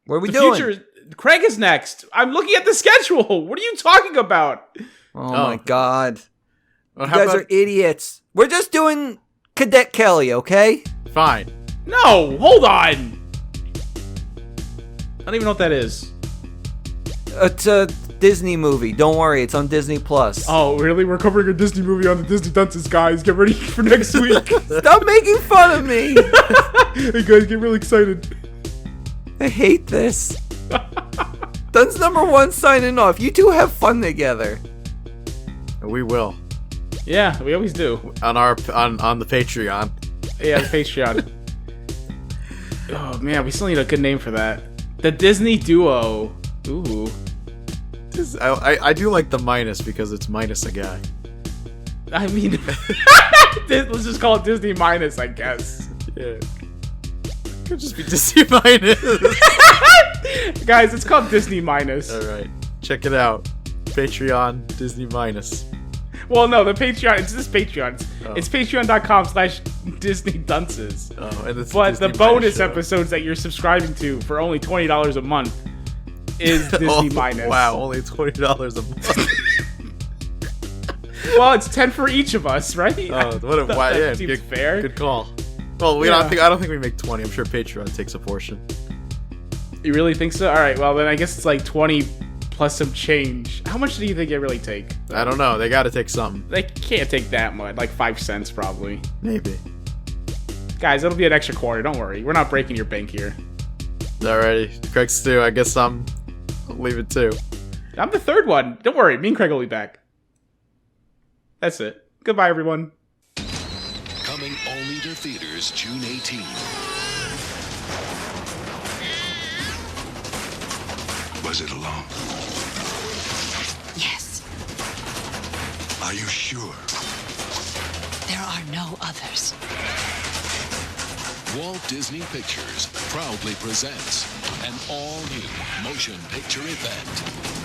What are we The doing? future. Craig is next. I'm looking at the schedule. What are you talking about? Oh my god. Well, You guys are idiots. We're just doing Cadet Kelly, okay? fine. No, hold on. I don't even know what that is. It's a Disney movie. Don't worry, it's on Disney Plus. Oh, really? We're covering a Disney movie on the Disney Dunces, guys. Get ready for next week. Stop making fun of me. Hey, guys, get really excited. I hate this. Dunce number 1 signing off. You two have fun together. We will Yeah, we always do. on the Patreon. Yeah, the Patreon. Oh man, we still need a good name for that. The Disney Duo. Ooh. I do like the minus because it's minus a guy. I mean, let's just call it Disney Minus, I guess. Yeah. Could just be Disney minus. Guys, it's called Disney Minus. All right, check it out. Patreon Disney minus. Well, no, the Patreon. It's just Patreon. It's patreon.com/Disney Dunces. Oh, and it's but Disney the bonus show. episodes that you're subscribing to for only $20 a month is Disney Minus. Wow, only $20 a month. Well, it's 10 for each of us, right? Oh, what a wow! Yeah, seems fair. Good call. Well, I don't think we make 20. I'm sure Patreon takes a portion. You really think so? All right. Well, then I guess it's like 20 plus some change. How much do you think it really take? I don't know. They got to take something. They can't take that much. Like 5 cents probably. Maybe. Guys, it'll be an extra quarter. Don't worry. We're not breaking your bank here. Alrighty, Craig's too. I guess I'll leave it too. I'm the third one. Don't worry. Me and Craig will be back. That's it. Goodbye, everyone. Coming only to theaters June 18. Was it alone? Yes, Are you sure? there are no others. Walt Disney Pictures proudly presents an all-new motion picture event.